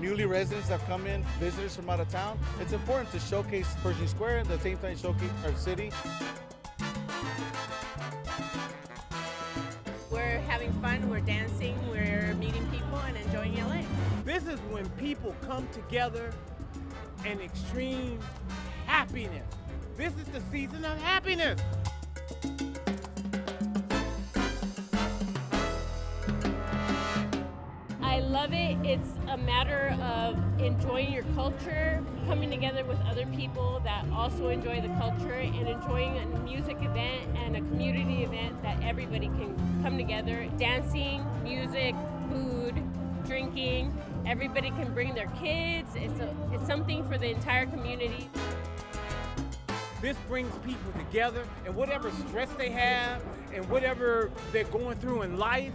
newly residents that come in, visitors from out of town, it's important to showcase Pershing Square and at the same time showcase our city. We're having fun, we're dancing, we're meeting people and enjoying LA. This is when people come together in extreme happiness. This is the season of happiness. I love it. It's a matter of enjoying your culture, coming together with other people that also enjoy the culture, and enjoying a music event and a community event that everybody can come together. Dancing, music, food, drinking. Everybody can bring their kids. It's something for the entire community. This brings people together, and whatever stress they have and whatever they're going through in life,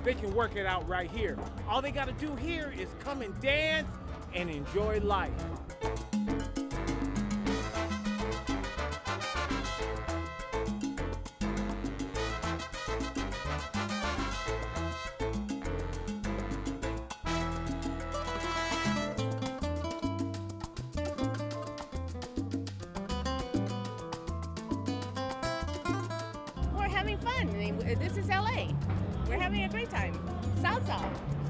they can work it out right here. All they gotta do here is come and dance and enjoy life. We're having fun. This is LA. We're having a great time. Salsa.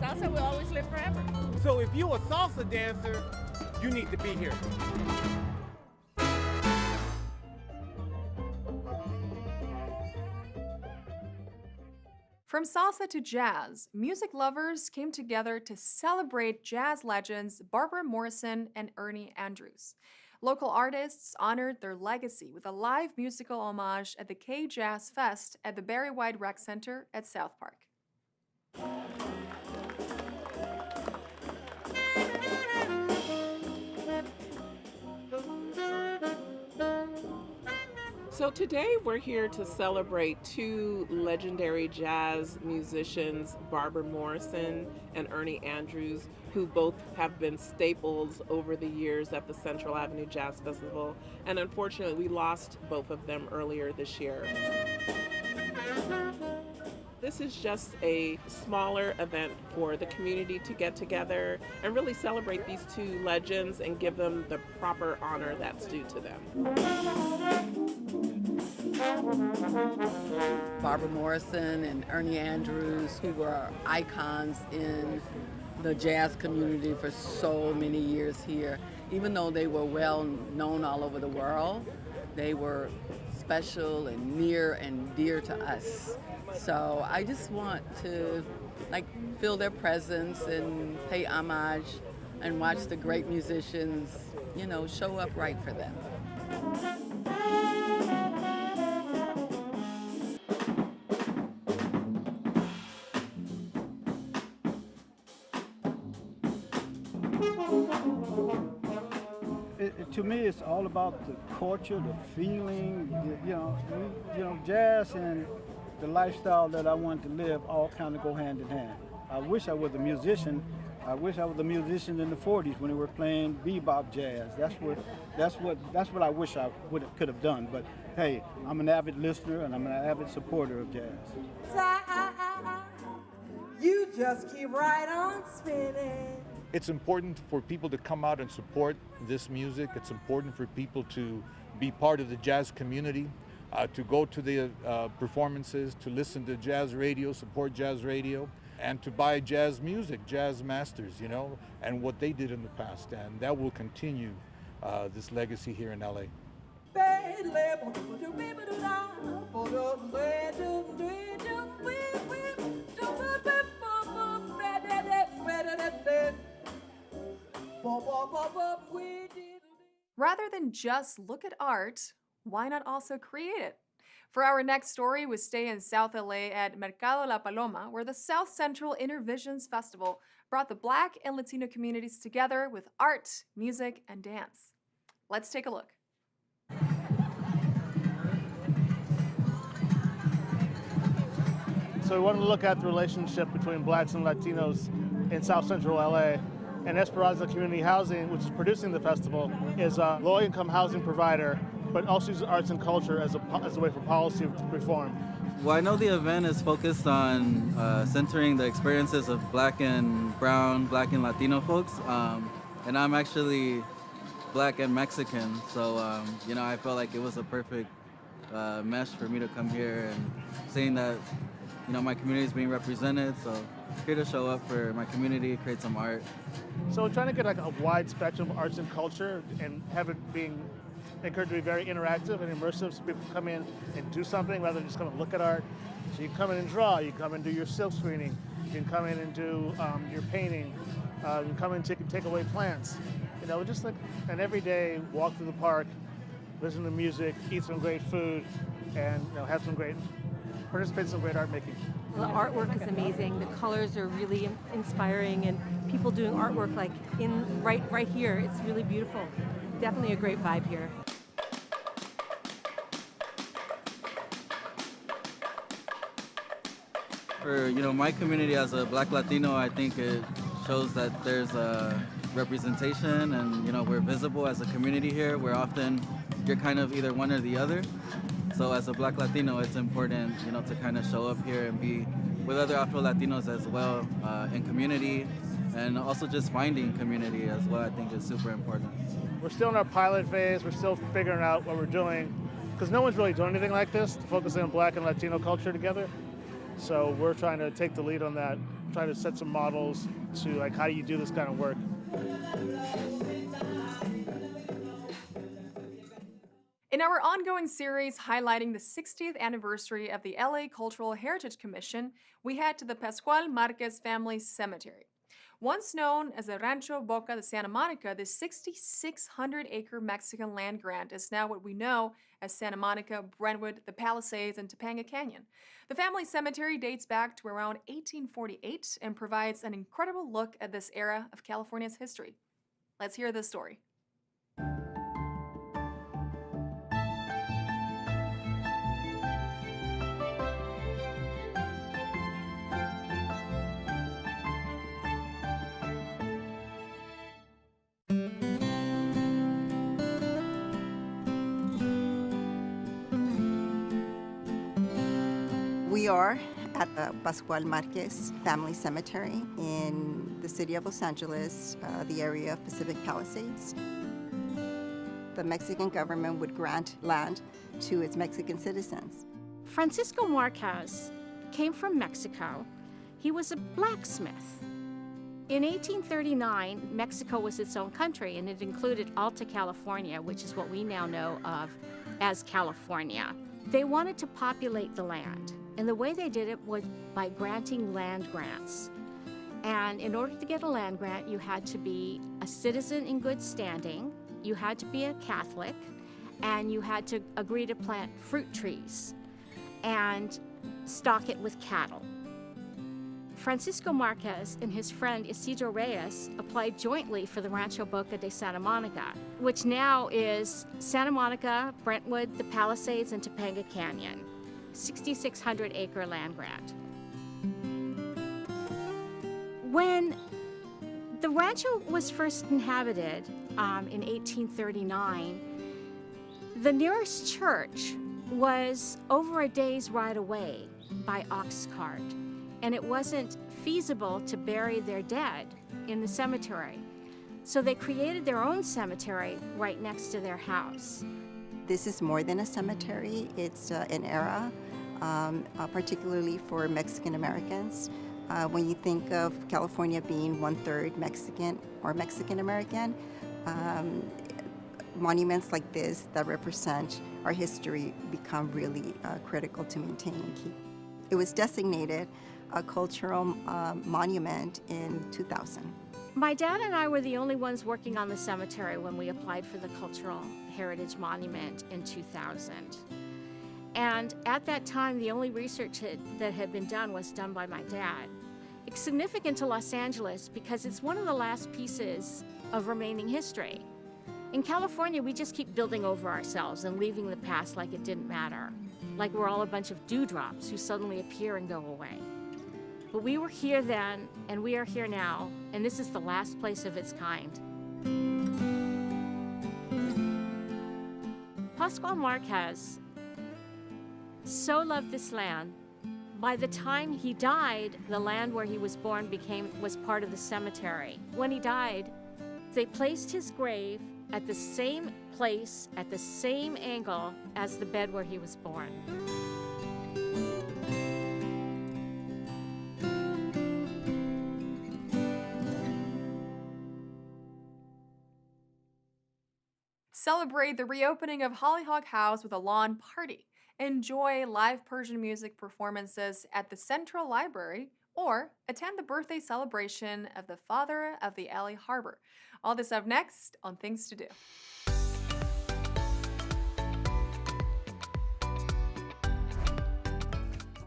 Salsa will always live forever. So if you're a salsa dancer, you need to be here. From salsa to jazz, music lovers came together to celebrate jazz legends Barbara Morrison and Ernie Andrews. Local artists honored their legacy with a live musical homage at the K-Jazz Fest at the Barry White Rec Center at South Park. So today we're here to celebrate two legendary jazz musicians, Barbara Morrison and Ernie Andrews, who both have been staples over the years at the Central Avenue Jazz Festival. And unfortunately, we lost both of them earlier this year. This is just a smaller event for the community to get together and really celebrate these two legends and give them the proper honor that's due to them. Barbara Morrison and Ernie Andrews, who were icons in the jazz community for so many years here. Even though they were well known all over the world, they were special and near and dear to us. So I just want to feel their presence and pay homage and watch the great musicians, show up right for them. To me, it's all about the culture, the feeling, jazz and the lifestyle that I want to live all kind of go hand in hand. I wish I was a musician. I wish I was a musician in the 40s when they were playing bebop jazz. That's what I wish I could have done. But hey, I'm an avid listener and I'm an avid supporter of jazz. You just keep right on spinning. It's important for people to come out and support this music. It's important for people to be part of the jazz community, to go to the performances, to listen to jazz radio, support jazz radio, and to buy jazz music, jazz masters, and what they did in the past. And that will continue this legacy here in LA. Rather than just look at art, why not also create it? For our next story, we stay in South LA at Mercado La Paloma, where the South Central Intervisions Festival brought the Black and Latino communities together with art, music, and dance. Let's take a look. So we wanted to look at the relationship between Blacks and Latinos in South Central LA. And Esperanza Community Housing, which is producing the festival, is a low-income housing provider, but also uses arts and culture as a way for policy reform. Well, I know the event is focused on centering the experiences of Black and Brown, Black and Latino folks, and I'm actually Black and Mexican, so I felt like it was a perfect mesh for me to come here and seeing that my community is being represented. So here to show up for my community, create some art. So we're trying to get like a wide spectrum of arts and culture and have it being encouraged to be very interactive and immersive, so people come in and do something rather than just come and look at art. So you come in and draw, you come and do your silk screening, you can come in and do your painting, you can come in and take away plants. Just like an everyday walk through the park, listen to music, eat some great food, and participate in some great art making. The artwork is amazing. The colors are really inspiring, and people doing artwork like right here. It's really beautiful. Definitely a great vibe here. For my community as a Black Latino, I think it shows that there's a representation, and we're visible as a community here. You're kind of either one or the other. So as a Black Latino, it's important to kind of show up here and be with other Afro Latinos as well in community, and also just finding community as well. I think is super important. We're still in our pilot phase. We're still figuring out what we're doing because no one's really doing anything like this to focus on Black and Latino culture together. So we're trying to take the lead on that, trying to set some models to like how do you do this kind of work. In our ongoing series highlighting the 60th anniversary of the LA Cultural Heritage Commission, we head to the Pascual Marquez family cemetery. Once known as the Rancho Boca de Santa Monica, this 6,600-acre Mexican land grant is now what we know as Santa Monica, Brentwood, the Palisades, and Topanga Canyon. The family cemetery dates back to around 1848 and provides an incredible look at this era of California's history. Let's hear this story. We are at the Pascual Marquez Family Cemetery in the city of Los Angeles, the area of Pacific Palisades. The Mexican government would grant land to its Mexican citizens. Francisco Marquez came from Mexico. He was a blacksmith. In 1839, Mexico was its own country, and it included Alta California, which is what we now know of as California. They wanted to populate the land, and the way they did it was by granting land grants. And in order to get a land grant, you had to be a citizen in good standing, you had to be a Catholic, and you had to agree to plant fruit trees and stock it with cattle. Francisco Marquez and his friend Isidro Reyes applied jointly for the Rancho Boca de Santa Monica, which now is Santa Monica, Brentwood, the Palisades, and Topanga Canyon, 6,600-acre land grant. When the rancho was first inhabited in 1839, the nearest church was over a day's ride away by ox cart, and it wasn't feasible to bury their dead in the cemetery. So they created their own cemetery right next to their house. This is more than a cemetery. It's an era, particularly for Mexican Americans. When you think of California being 1/3 Mexican or Mexican American, monuments like this that represent our history become really critical to maintain and keep. It was designated a cultural monument in 2000. My dad and I were the only ones working on the cemetery when we applied for the Cultural Heritage Monument in 2000. And at that time, the only research that had been done was done by my dad. It's significant to Los Angeles because it's one of the last pieces of remaining history. In California, we just keep building over ourselves and leaving the past like it didn't matter, like we're all a bunch of dewdrops who suddenly appear and go away. But we were here then, and we are here now, and this is the last place of its kind. Pascual Marquez so loved this land. By the time he died, the land where he was born was part of the cemetery. When he died, they placed his grave at the same place, at the same angle as the bed where he was born. Celebrate the reopening of Hollyhock House with a lawn party. Enjoy live Persian music performances at the Central Library, or attend the birthday celebration of the father of the LA Harbor. All this up next on Things to Do.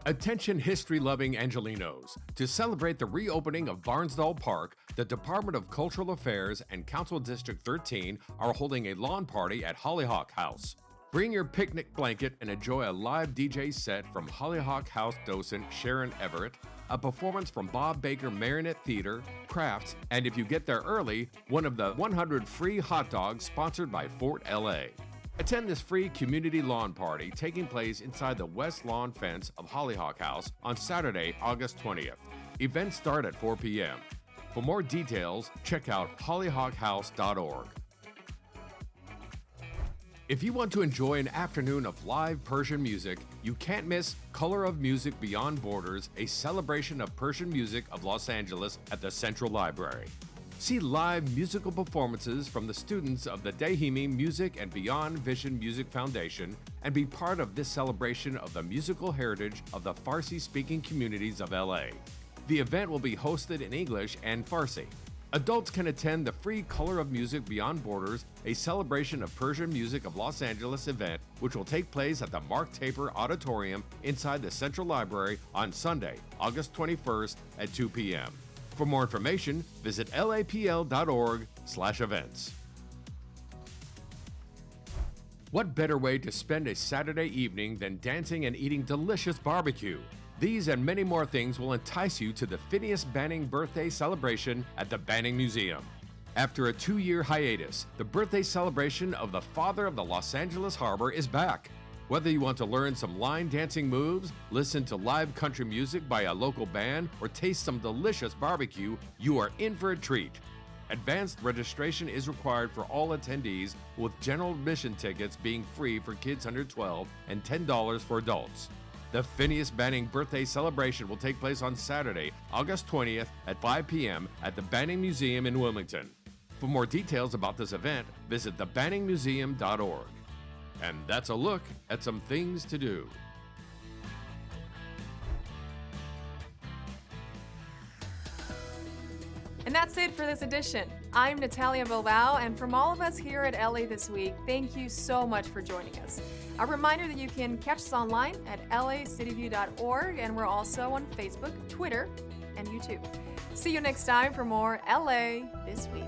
Attention history-loving Angelenos. To celebrate the reopening of Barnsdall Park, the Department of Cultural Affairs and Council District 13 are holding a lawn party at Hollyhock House. Bring your picnic blanket and enjoy a live DJ set from Hollyhock House docent Sharon Everett, a performance from Bob Baker Marionette Theater, crafts, and if you get there early, one of the 100 free hot dogs sponsored by Fort LA. Attend this free community lawn party taking place inside the west lawn fence of Hollyhock House on Saturday, August 20th. Events start at 4 p.m. For more details, check out hollyhockhouse.org. If you want to enjoy an afternoon of live Persian music, you can't miss Color of Music Beyond Borders, a celebration of Persian music of Los Angeles at the Central Library. See live musical performances from the students of the Dehimi Music and Beyond Vision Music Foundation and be part of this celebration of the musical heritage of the Farsi-speaking communities of LA. The event will be hosted in English and Farsi. Adults can attend the free Color of Music Beyond Borders, a celebration of Persian music of Los Angeles event, which will take place at the Mark Taper Auditorium inside the Central Library on Sunday, August 21st at 2 p.m. For more information, visit lapl.org/events. What better way to spend a Saturday evening than dancing and eating delicious barbecue? These and many more things will entice you to the Phineas Banning birthday celebration at the Banning Museum. After a 2-year hiatus, the birthday celebration of the father of the Los Angeles Harbor is back. Whether you want to learn some line dancing moves, listen to live country music by a local band, or taste some delicious barbecue, you are in for a treat. Advanced registration is required for all attendees, with general admission tickets being free for kids under 12 and $10 for adults. The Phineas Banning birthday celebration will take place on Saturday, August 20th at 5 p.m. at the Banning Museum in Wilmington. For more details about this event, visit thebanningmuseum.org. And that's a look at some things to do. And that's it for this edition. I'm Natalia Bilbao, and from all of us here at LA This Week, thank you so much for joining us. A reminder that you can catch us online at lacityview.org, and we're also on Facebook, Twitter, and YouTube. See you next time for more LA This Week.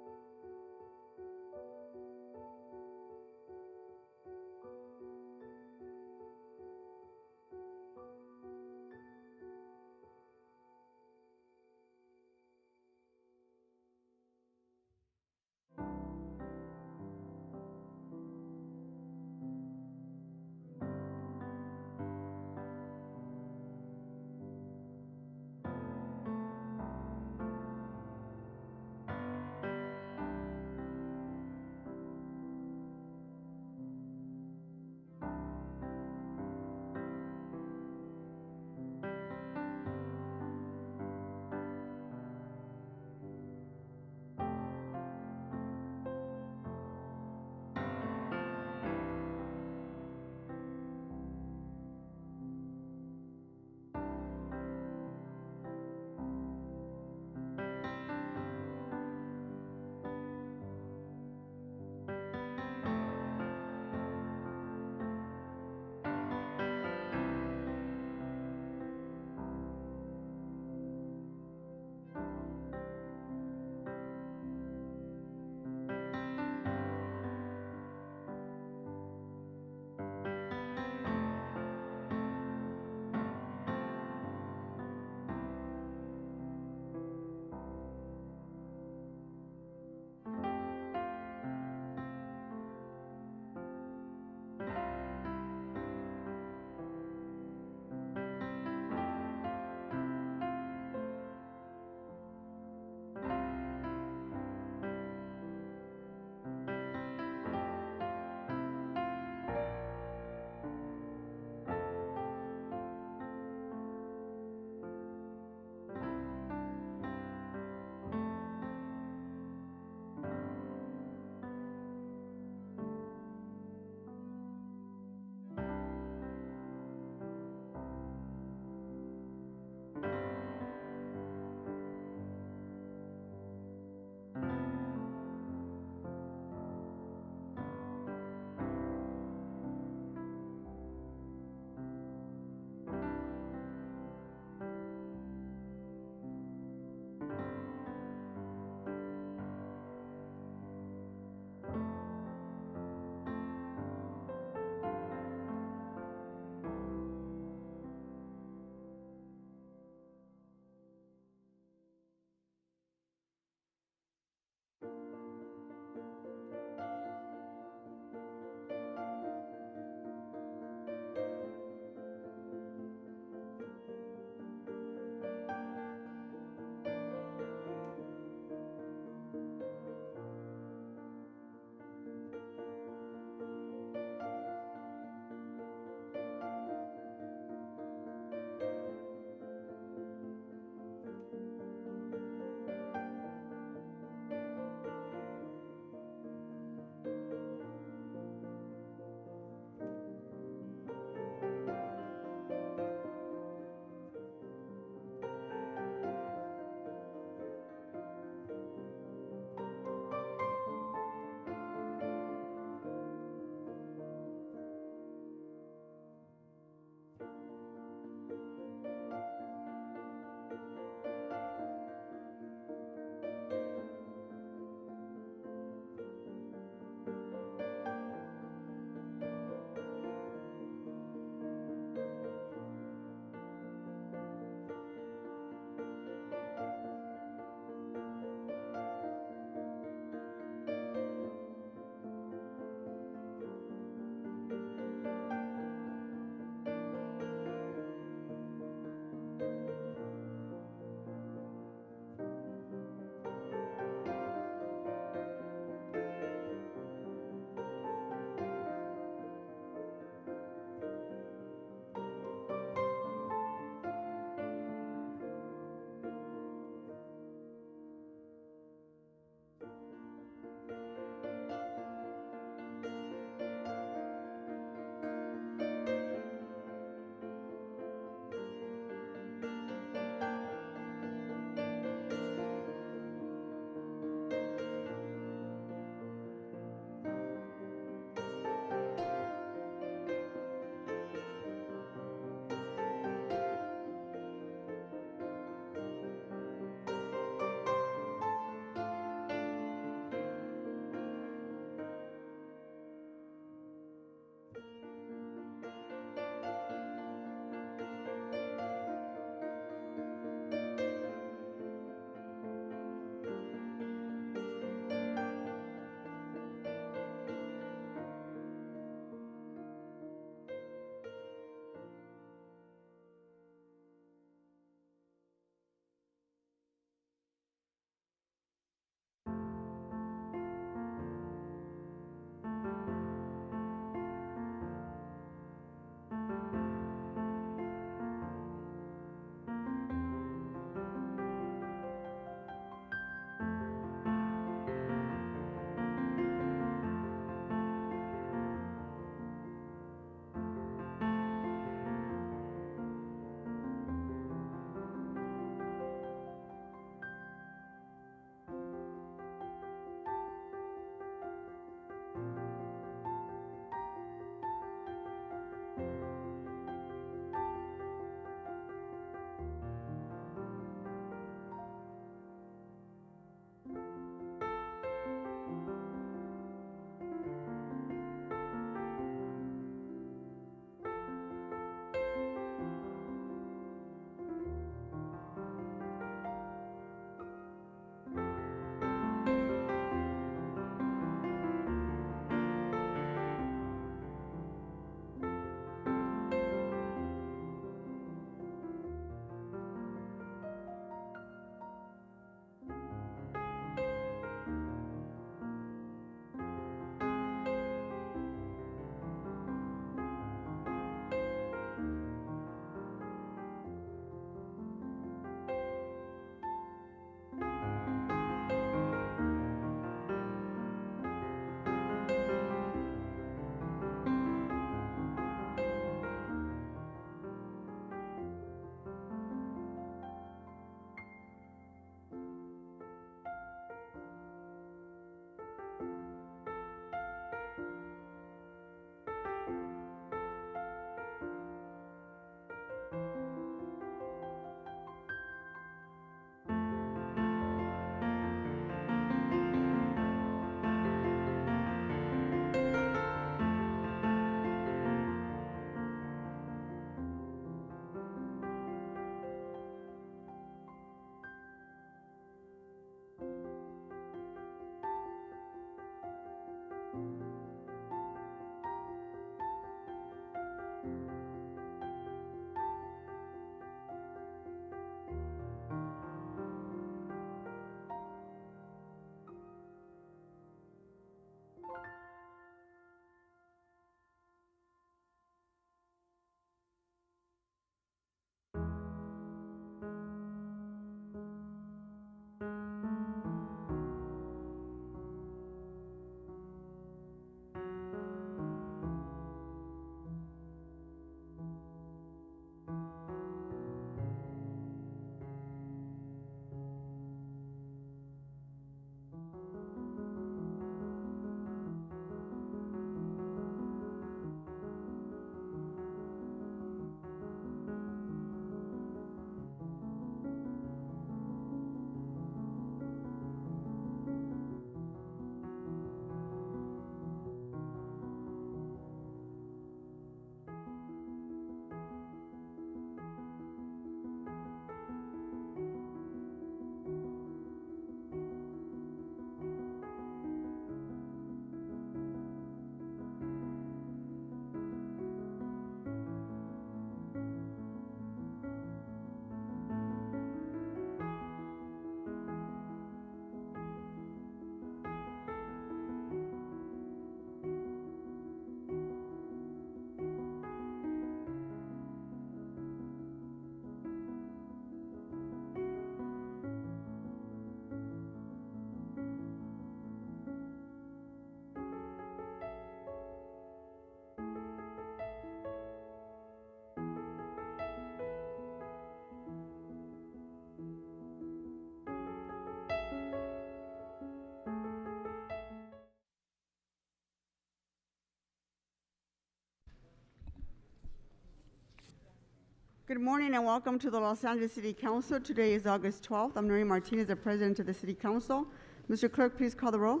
Good morning and welcome to the Los Angeles City Council. Today is August 12th. I'm Noreen Martinez, the President of the City Council. Mr. Clerk, please call the roll.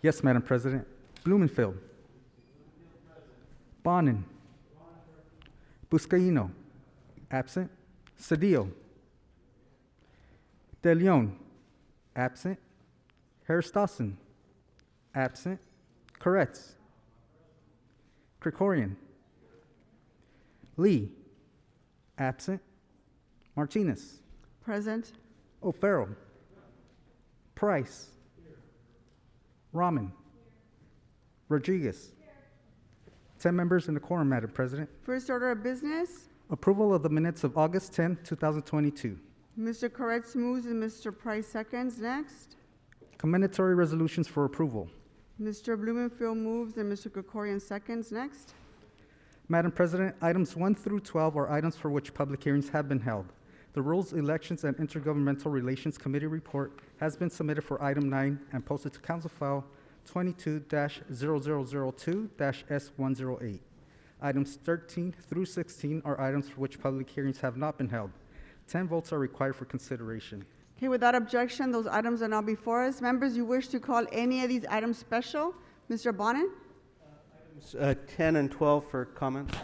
Yes, Madam President. Blumenfield. Bonin. Buscaino. Absent. Cedillo. De Leon. Absent. Harris-Dawson. Absent. Koretz. Krikorian. Lee. Absent. Martinez. Present. O'Farrell. Price. Rahman. Rodriguez. 10 members in the quorum, Madam President. First order of business. Approval of the minutes of August 10, 2022. Mr. Koretz moves and Mr. Price seconds. Next. Commendatory resolutions for approval. Mr. Blumenfield moves and Mr. Krikorian seconds. Next. Madam President, items 1 through 12 are items for which public hearings have been held. The Rules, Elections, and Intergovernmental Relations Committee report has been submitted for item 9 and posted to Council File 22-0002-S108. Items 13 through 16 are items for which public hearings have not been held. 10 votes are required for consideration. Okay, without objection, those items are now before us. Members, you wish to call any of these items special? Mr. Bonin? 10 and 12 for comments.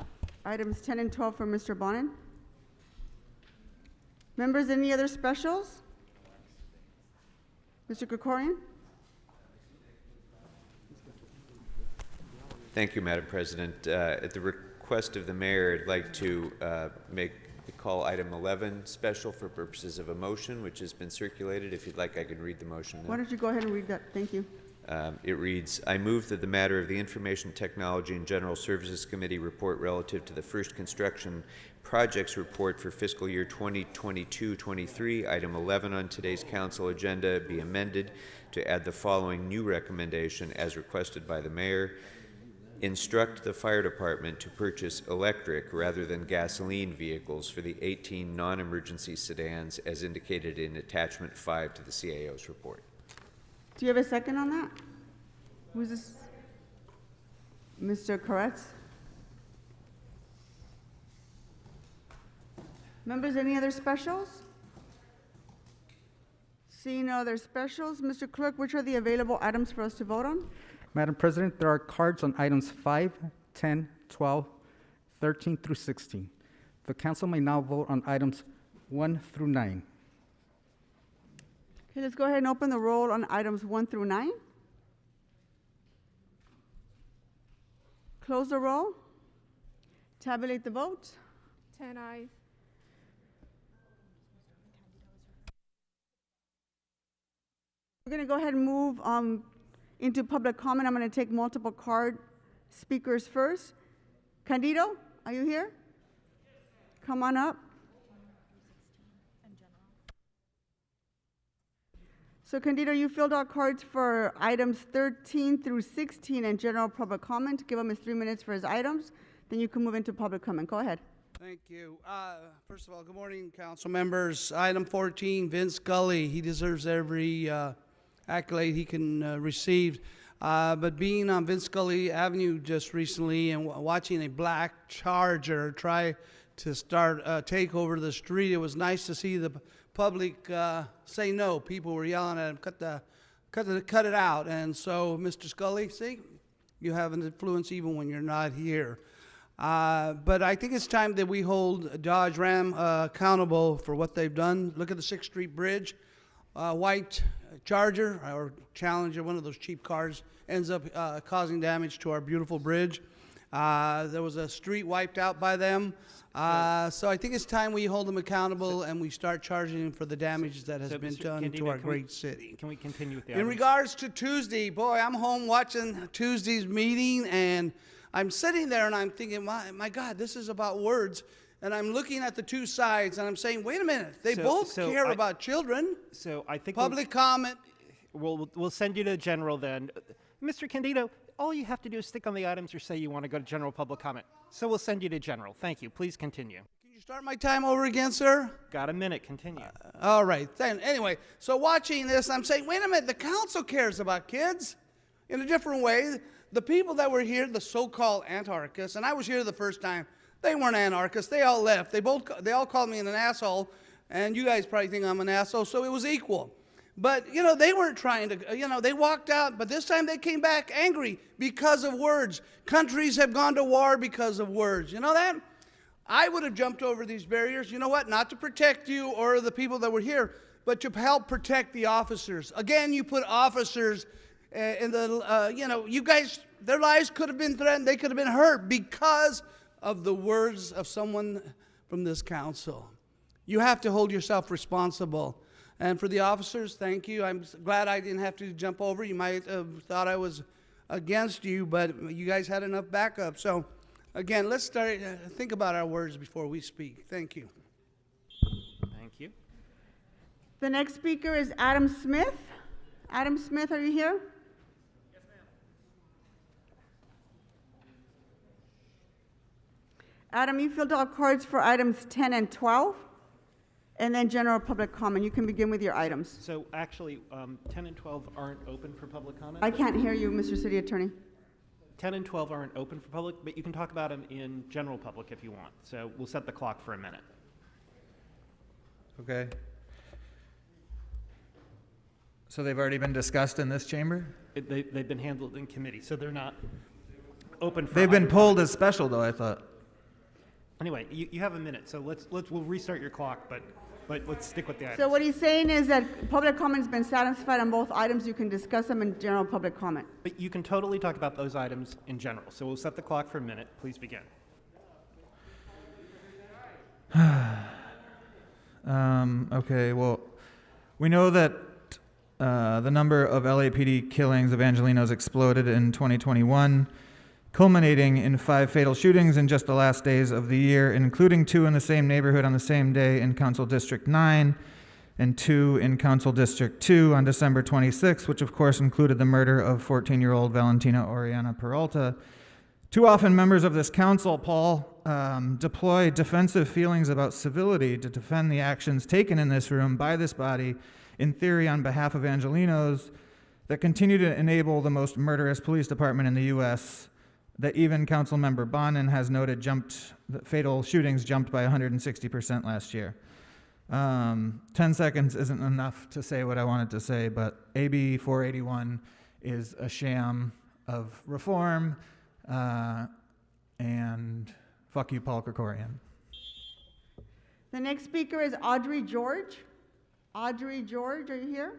Items 10 and 12 for Mr. Bonin. Members, any other specials? Mr. Krikorian? Thank you, Madam President. At the request of the mayor, I'd like to call item 11 special for purposes of a motion, which has been circulated. If you'd like, I can read the motion now. Why don't you go ahead and read that? Thank you. It reads, I move that the matter of the Information Technology and General Services Committee report relative to the first construction projects report for fiscal year 2022-23, item 11 on today's council agenda, be amended to add the following new recommendation as requested by the mayor. Instruct the fire department to purchase electric rather than gasoline vehicles for the 18 non-emergency sedans as indicated in attachment 5 to the CAO's report. Do you have a second on that? Who's this? Mr. Koretz? Members, any other specials? Seeing no other specials, Mr. Clerk, which are the available items for us to vote on? Madam President, there are cards on items 5, 10, 12, 13 through 16. The council may now vote on items 1 through 9. Okay, let's go ahead and open the roll on items 1 through 9. Close the roll. Tabulate the vote. 10 ayes. We're going to go ahead and move into public comment. I'm going to take multiple card speakers first. Candido, are you here? Come on up. So Candido, you filled out cards for items 13 through 16 and general public comment. Give him his 3 minutes for his items. Then you can move into public comment. Go ahead. Thank you. First of all, good morning, council members. Item 14, Vince Gully. He deserves every accolade he can receive. But being on Vince Gully Avenue just recently and watching a black Charger try to take over the street, it was nice to see the public say no. People were yelling at him, cut it out. And so, Mr. Scully, see, you have an influence even when you're not here. But I think it's time that we hold Dodge Ram accountable for what they've done. Look at the 6th Street Bridge. White Charger or Challenger, one of those cheap cars, ends up causing damage to our beautiful bridge. There was a street wiped out by them. So I think it's time we hold them accountable and we start charging them for the damage that has been done to our great city. Can we continue with the In items? regards to Tuesday, boy, I'm home watching Tuesday's meeting and I'm sitting there and I'm thinking, my God, this is about words. And I'm looking at the two sides and I'm saying, wait a minute, they both care about children. So I think public comment. We'll send you to general then. Mr. Candido, all you have to do is stick on the items or say you want to go to general public comment. So we'll send you to general. Thank you. Please continue. Can you start my time over again, sir? Got a minute. Continue. All right. Then anyway, so watching this, I'm saying, wait a minute, the council cares about kids in a different way. The people that were here, the so-called anarchists, and I was here the first time, They weren't anarchists. They all left. They all called me an asshole, and you guys probably think I'm an asshole, so it was equal. But, you know, they weren't trying to, you know, they walked out, but this time they came back angry because of words. Countries have gone to war because of words. You know that? I would have jumped over these barriers, you know what, not to protect you or the people that were here, but to help protect the officers. Again, you put officers in the, you know, you guys, their lives could have been threatened, they could have been hurt because of the words of someone from this council. You have to hold yourself responsible. And for the officers, thank you. I'm glad I didn't have to jump over. You might have thought I was against you, but you guys had enough backup. So, again, let's start, think about our words before we speak. Thank you. Thank you. The next speaker is Adam Smith. Adam Smith, are you here? Yes, ma'am. Adam, you filled out cards for items 10 and 12, and then general public comment. You can begin with your items. So actually, 10 and 12 aren't open for public comment. I can't hear you, Mr. City Attorney. 10 and 12 aren't open for public, but you can talk about them in general public if you want. So we'll set the clock for a minute. Okay. So they've already been discussed in this chamber? They've been handled in committee, so they're not open for. They've been pulled as special, though, I thought. Anyway, you have a minute, so we'll restart your clock, but let's stick with the items. So what he's saying is that public comment's been satisfied on both items. You can discuss them in general public comment. But you can totally talk about those items in general. So we'll set the clock for a minute. Please begin. Okay, well, we know that the number of LAPD killings of Angelenos exploded in 2021, culminating in 5 fatal shootings in just the last days of the year, including 2 in the same neighborhood on the same day in Council District 9 and 2 in Council District 2 on December 26, which of course included the murder of 14-year-old Valentina Oriana Peralta. Too often members of this council, Paul, deploy defensive feelings about civility to defend the actions taken in this room by this body, in theory on behalf of Angelenos, that continue to enable the most murderous police department in the U.S., that even Councilmember Bonin has noted that fatal shootings jumped by 160% last year. 10 seconds isn't enough to say what I wanted to say, but AB 481 is a sham of reform, and fuck you, Paul Krikorian. The next speaker is Audrey George. Audrey George, are you here?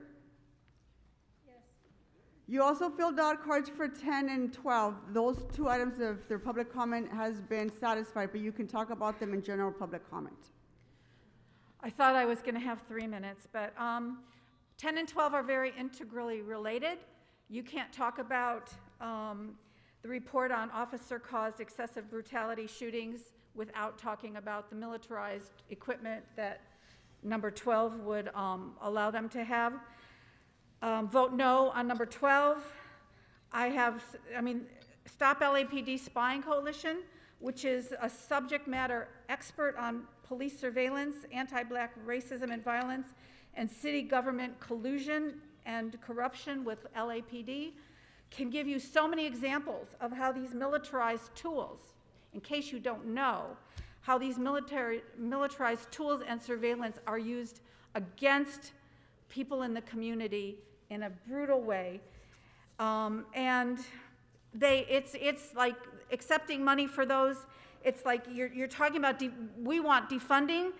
Yes. You also filled out cards for 10 and 12. Those 2 items of their public comment has been satisfied, but you can talk about them in general public comment. I thought I was going to have 3 minutes, but 10 and 12 are very integrally related. You can't talk about the report on officer-caused excessive brutality shootings without talking about the militarized equipment that number 12 would allow them to have. Vote no on number 12. Stop LAPD Spying Coalition, which is a subject matter expert on police surveillance, anti-black racism and violence, and city government collusion and corruption with LAPD, can give you so many examples of how these militarized tools, in case you don't know, how these militarized tools and surveillance are used against people in the community in a brutal way. And it's like accepting money for those. It's like you're talking about, we want defunding,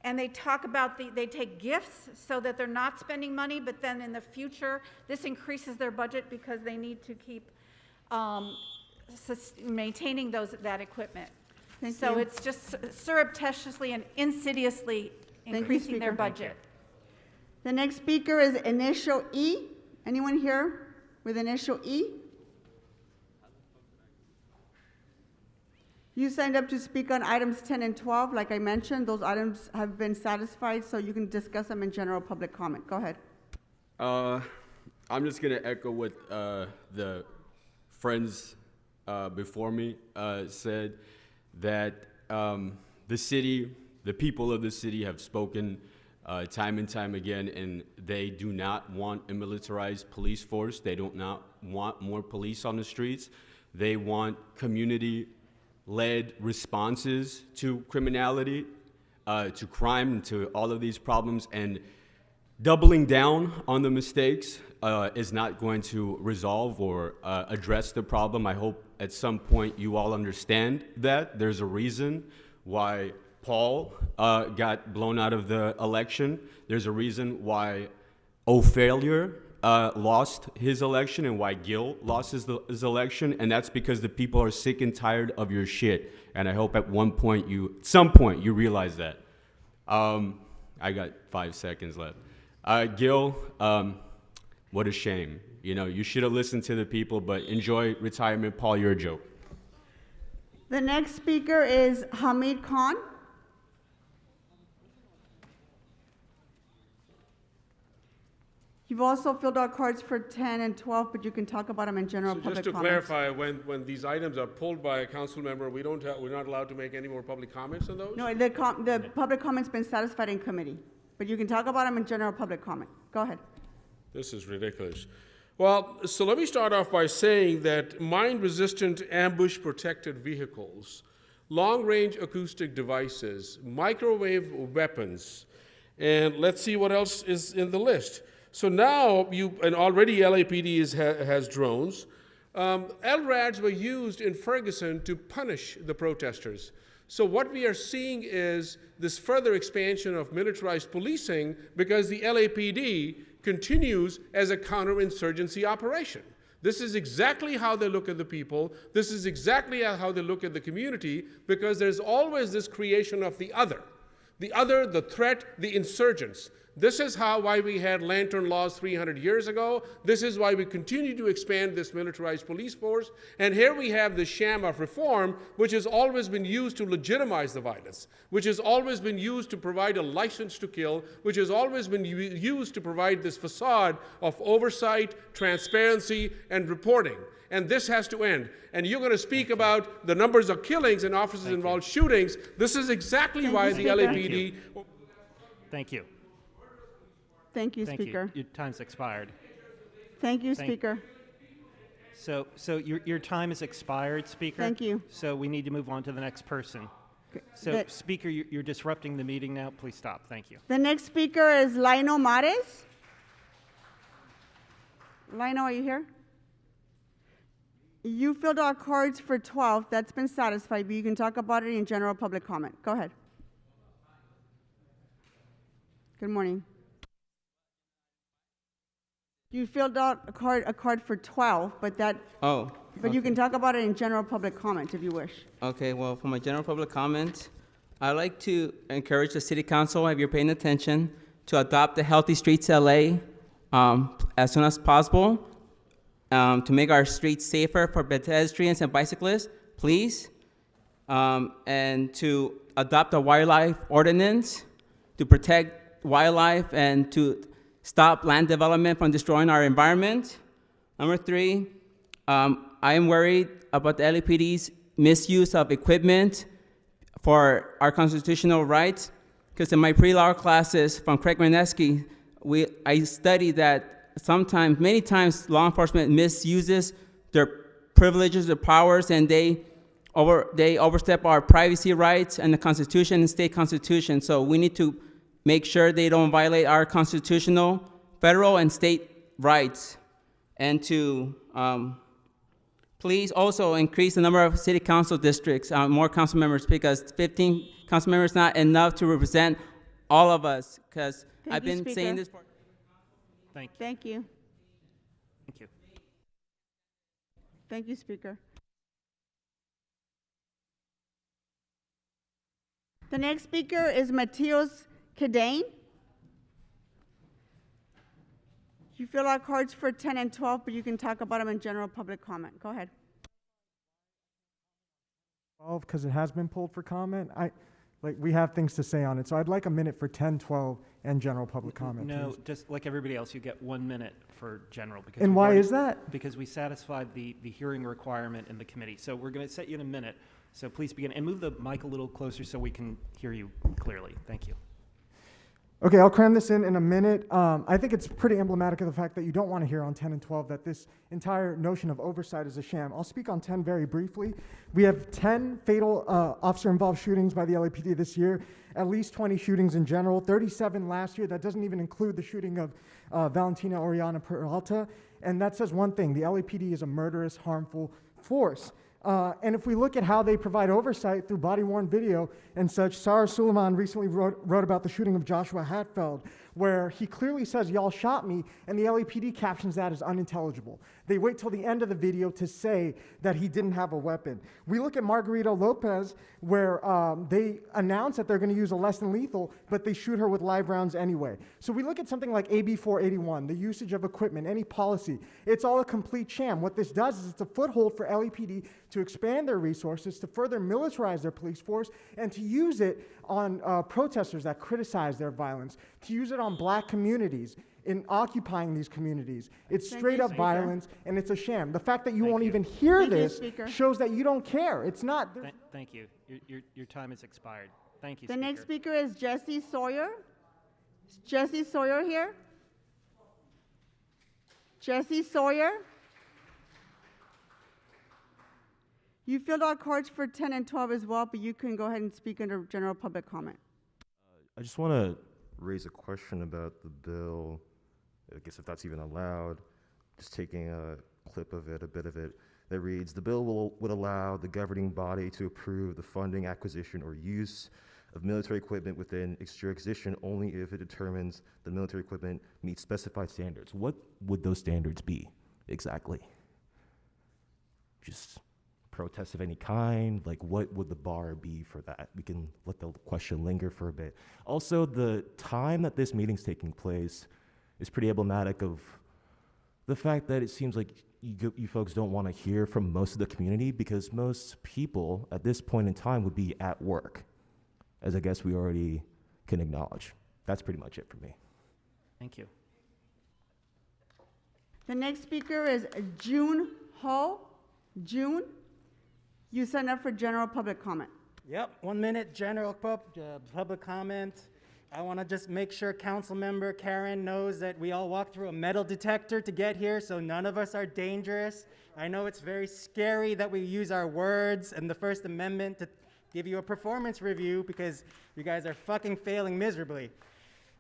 and they talk about, they take gifts so that they're not spending money, but then in the future, this increases their budget because they need to keep maintaining that equipment. So it's just surreptitiously and insidiously increasing their budget. The next speaker is Initial E. Anyone here with Initial E? You signed up to speak on items 10 and 12. Like I mentioned, those items have been satisfied, so you can discuss them in general public comment. Go ahead. I'm just going to echo what the friends before me said, that the city, the people of the city have spoken time and time again, and they do not want a militarized police force. They do not want more police on the streets. They want community led responses to criminality, to crime, and to all of these problems. And doubling down on the mistakes is not going to resolve or address the problem. I hope at some point you all understand that. There's a reason why Paul got blown out of the election. There's a reason why O'Failure lost his election and why Gil lost his election, and that's because the people are sick and tired of your shit. And I hope at some point you realize that. I got 5 seconds left. Gil, what a shame. You know, you should have listened to the people, but enjoy retirement. Paul, you're a joke. The next speaker is Hamid Khan. You've also filled out cards for 10 and 12, but you can talk about them in general So public just to comments. clarify, when these items are pulled by a council member, we're not allowed to make any more public comments on those? No, the public comment's been satisfied in committee, but you can talk about them in general public comment. Go ahead. This is ridiculous. Well, so let me start off by saying that mine-resistant ambush-protected vehicles, long-range acoustic devices, microwave weapons, and let's see what else is in the list. So now, and already LAPD has drones. LRADs were used in Ferguson to punish the protesters. So what we are seeing is this further expansion of militarized policing because the LAPD continues as a counterinsurgency operation. This is exactly how they look at the people. This is exactly how they look at the community, because there's always this creation of the other, the threat, the insurgents. This is why we had lantern laws 300 years ago. This is why we continue to expand this militarized police force. And here we have the sham of reform, which has always been used to legitimize the violence, which has always been used to provide a license to kill, which has always been used to provide this facade of oversight, transparency, and reporting. And this has to end. And you're going to speak about the numbers of killings and officers-involved shootings. This is exactly why the LAPD... Thank you. Thank you, Speaker. Your time's expired. Thank you, Speaker. So your time is expired, Speaker. Thank you. So we need to move on to the next person. So, Speaker, you're disrupting the meeting now. Please stop. Thank you. The next speaker is Lino Mares. Lino, are you here? You filled out cards for 12. That's been satisfied, but you can talk about it in general public comment. Go ahead. Good morning. You filled out a card for 12, but that. Oh. But you can talk about it in general public comment if you wish. Okay, well, for my general public comment, I'd like to encourage the City Council, if you're paying attention, to adopt the Healthy Streets LA as soon as possible to make our streets safer for pedestrians and bicyclists, please, and to adopt a wildlife ordinance to protect wildlife and to stop land development from destroying our environment. Number 3, I am worried about the LAPD's misuse of equipment for our constitutional rights, because in my pre-law classes from Craig Manesky, I studied that many times, law enforcement misuses their privileges, their powers, and they overstep our privacy rights and the Constitution and state constitution. So we need to make sure they don't violate our constitutional, federal, and state rights. And to please also increase the number of city council districts, more council members, because 15 council members is not enough to represent all of us, because I've been saying this for... Thank you. Thank you. Thank you. Thank you, Speaker. The next speaker is Matios Cadane. You fill out cards for 10 and 12, but you can talk about them in general public comment. Go ahead. Because it has been pulled for comment. We have things to say on it. So I'd like a minute for 10, 12, and general public comment. No, please. just like everybody else, you get 1 minute for general. Because And why is that? Because we satisfied the hearing requirement in the committee. So we're going to set you in a minute. So please begin. And move the mic a little closer so we can hear you clearly. Thank you. Okay, I'll cram this in a minute. I think it's pretty emblematic of the fact that you don't want to hear on 10 and 12 that this entire notion of oversight is a sham. I'll speak on 10 very briefly. We have 10 fatal officer-involved shootings by the LAPD this year, at least 20 shootings in general, 37 last year. That doesn't even include the shooting of Valentina Oriana Peralta. And that says one thing: the LAPD is a murderous, harmful force. And if we look at how they provide oversight through body-worn video and such, Sarah Suleiman recently wrote about the shooting of Joshua Hatfield, where he clearly says, "Y'all shot me," and the LAPD captions that as unintelligible. They wait till the end of the video to say that he didn't have a weapon. We look at Margarita Lopez, where they announce that they're going to use a less than lethal, but they shoot her with live rounds anyway. So we look at something like AB 481, the usage of equipment, any policy. It's all a complete sham. What this does is it's a foothold for LAPD to expand their resources, to further militarize their police force, and to use it on protesters that criticize their violence, to use it on black communities in occupying these communities. It's straight up violence, and it's a sham. The fact that you won't even hear this shows that you don't care. It's not. Thank you. Your time has expired. Thank you, The Speaker. next speaker is Jesse Sawyer. Is Jesse Sawyer here? Jesse Sawyer? You filled out cards for 10 and 12 as well, but you can go ahead and speak under general public comment. I just want to raise a question about the bill. I guess if that's even allowed, just taking a clip of it, a bit of it, that reads, "The bill would allow the governing body to approve the funding, acquisition, or use of military equipment within its jurisdiction only if it determines the military equipment meets specified standards." What would those standards be exactly? Just protests of any kind? Like, what would the bar be for that? We can let the question linger for a bit. Also, the time that this meeting's taking place is pretty emblematic of the fact that it seems like you folks don't want to hear from most of the community, because most people at this point in time would be at work, as I guess we already can acknowledge. That's pretty much it for me. Thank you. The next speaker is June Ho. June, you signed up for general public comment. Yep, 1 minute general public comment. I want to just make sure Councilmember Karen knows that we all walked through a metal detector to get here, so none of us are dangerous. I know it's very scary that we use our words and the First Amendment to give you a performance review because you guys are fucking failing miserably.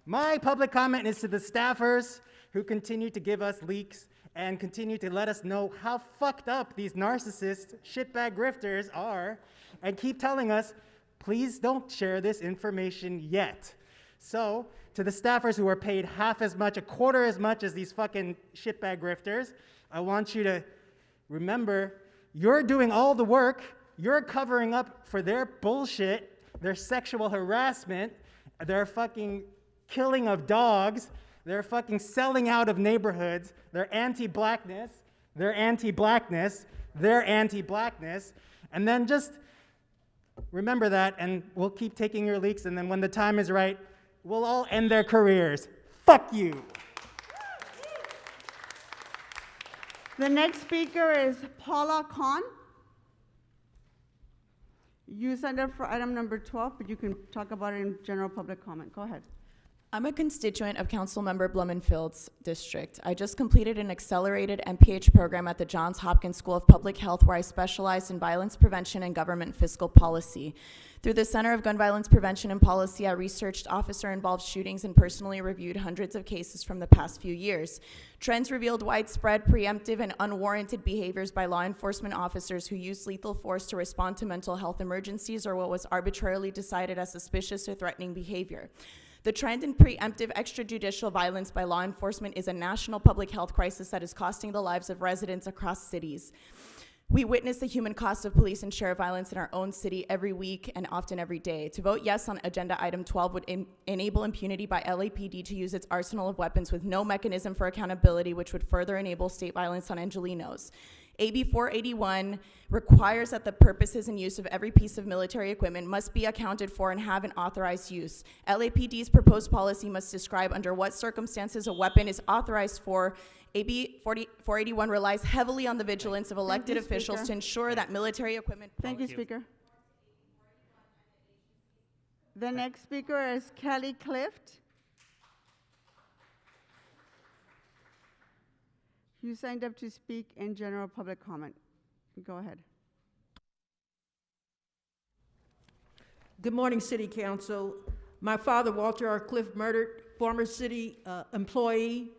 My public comment is to the staffers who continue to give us leaks and continue to let us know how fucked up these narcissist shitbag grifters are, and keep telling us, please don't share this information yet. So, to the staffers who are paid half as much, a quarter as much as these fucking shitbag grifters, I want you to remember, you're doing all the work, you're covering up for their bullshit, their sexual harassment, their fucking killing of dogs, their fucking selling out of neighborhoods, their anti-blackness, their anti-blackness, their anti-blackness, and then just remember that, and we'll keep taking your leaks, and then when the time is right, we'll all end their careers. Fuck you. The next speaker is Paula Khan. You signed up for item number 12, but you can talk about it in general public comment. Go ahead. I'm a constituent of Councilmember Blumenfield's district. I just completed an accelerated MPH program at the Johns Hopkins School of Public Health, where I specialized in violence prevention and government fiscal policy. Through the Center of Gun Violence Prevention and Policy, I researched officer-involved shootings and personally reviewed hundreds of cases from the past few years. Trends revealed widespread, preemptive, and unwarranted behaviors by law enforcement officers who use lethal force to respond to mental health emergencies or what was arbitrarily decided as suspicious or threatening behavior. The trend in preemptive extrajudicial violence by law enforcement is a national public health crisis that is costing the lives of residents across cities. We witness the human cost of police and sheriff violence in our own city every week and often every day. To vote yes on agenda item 12 would enable impunity by LAPD to use its arsenal of weapons with no mechanism for accountability, which would further enable state violence on Angelenos. AB 481 requires that the purposes and use of every piece of military equipment must be accounted for and have an authorized use. LAPD's proposed policy must describe under what circumstances a weapon is authorized for. AB 481 relies heavily on the vigilance of elected officials to ensure that military equipment. Thank you, Speaker. The next speaker is Kelly Clift. You signed up to speak in general public comment. Go ahead. Good morning, City Council. My father, Walter R. Cliff, murdered, former city employee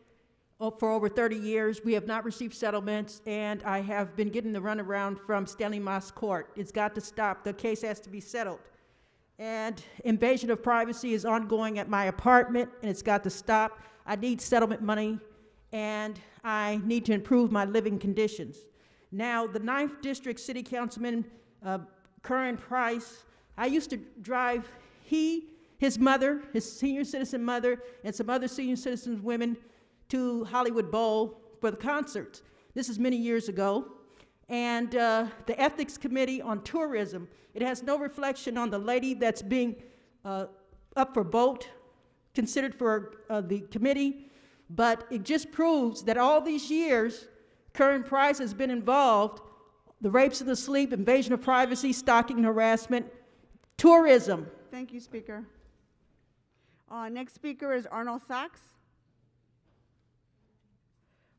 for over 30 years. We have not received settlements, and I have been getting the runaround from Stanley Moss Court. It's got to stop. The case has to be settled. And invasion of privacy is ongoing at my apartment, and it's got to stop. I need settlement money, and I need to improve my living conditions. Now, the 9th District City Councilman, Curran Price, I used to drive his mother, his senior citizen mother, and some other senior citizens women to Hollywood Bowl for the concerts. This is many years ago. And the Ethics Committee on Tourism, it has no reflection on the lady that's being up for vote, considered for the committee, but it just proves that all these years, Curran Price has been involved, the rapes in the sleep, invasion of privacy, stalking and harassment, tourism. Thank you, Speaker. Next speaker is Arnold Sachs.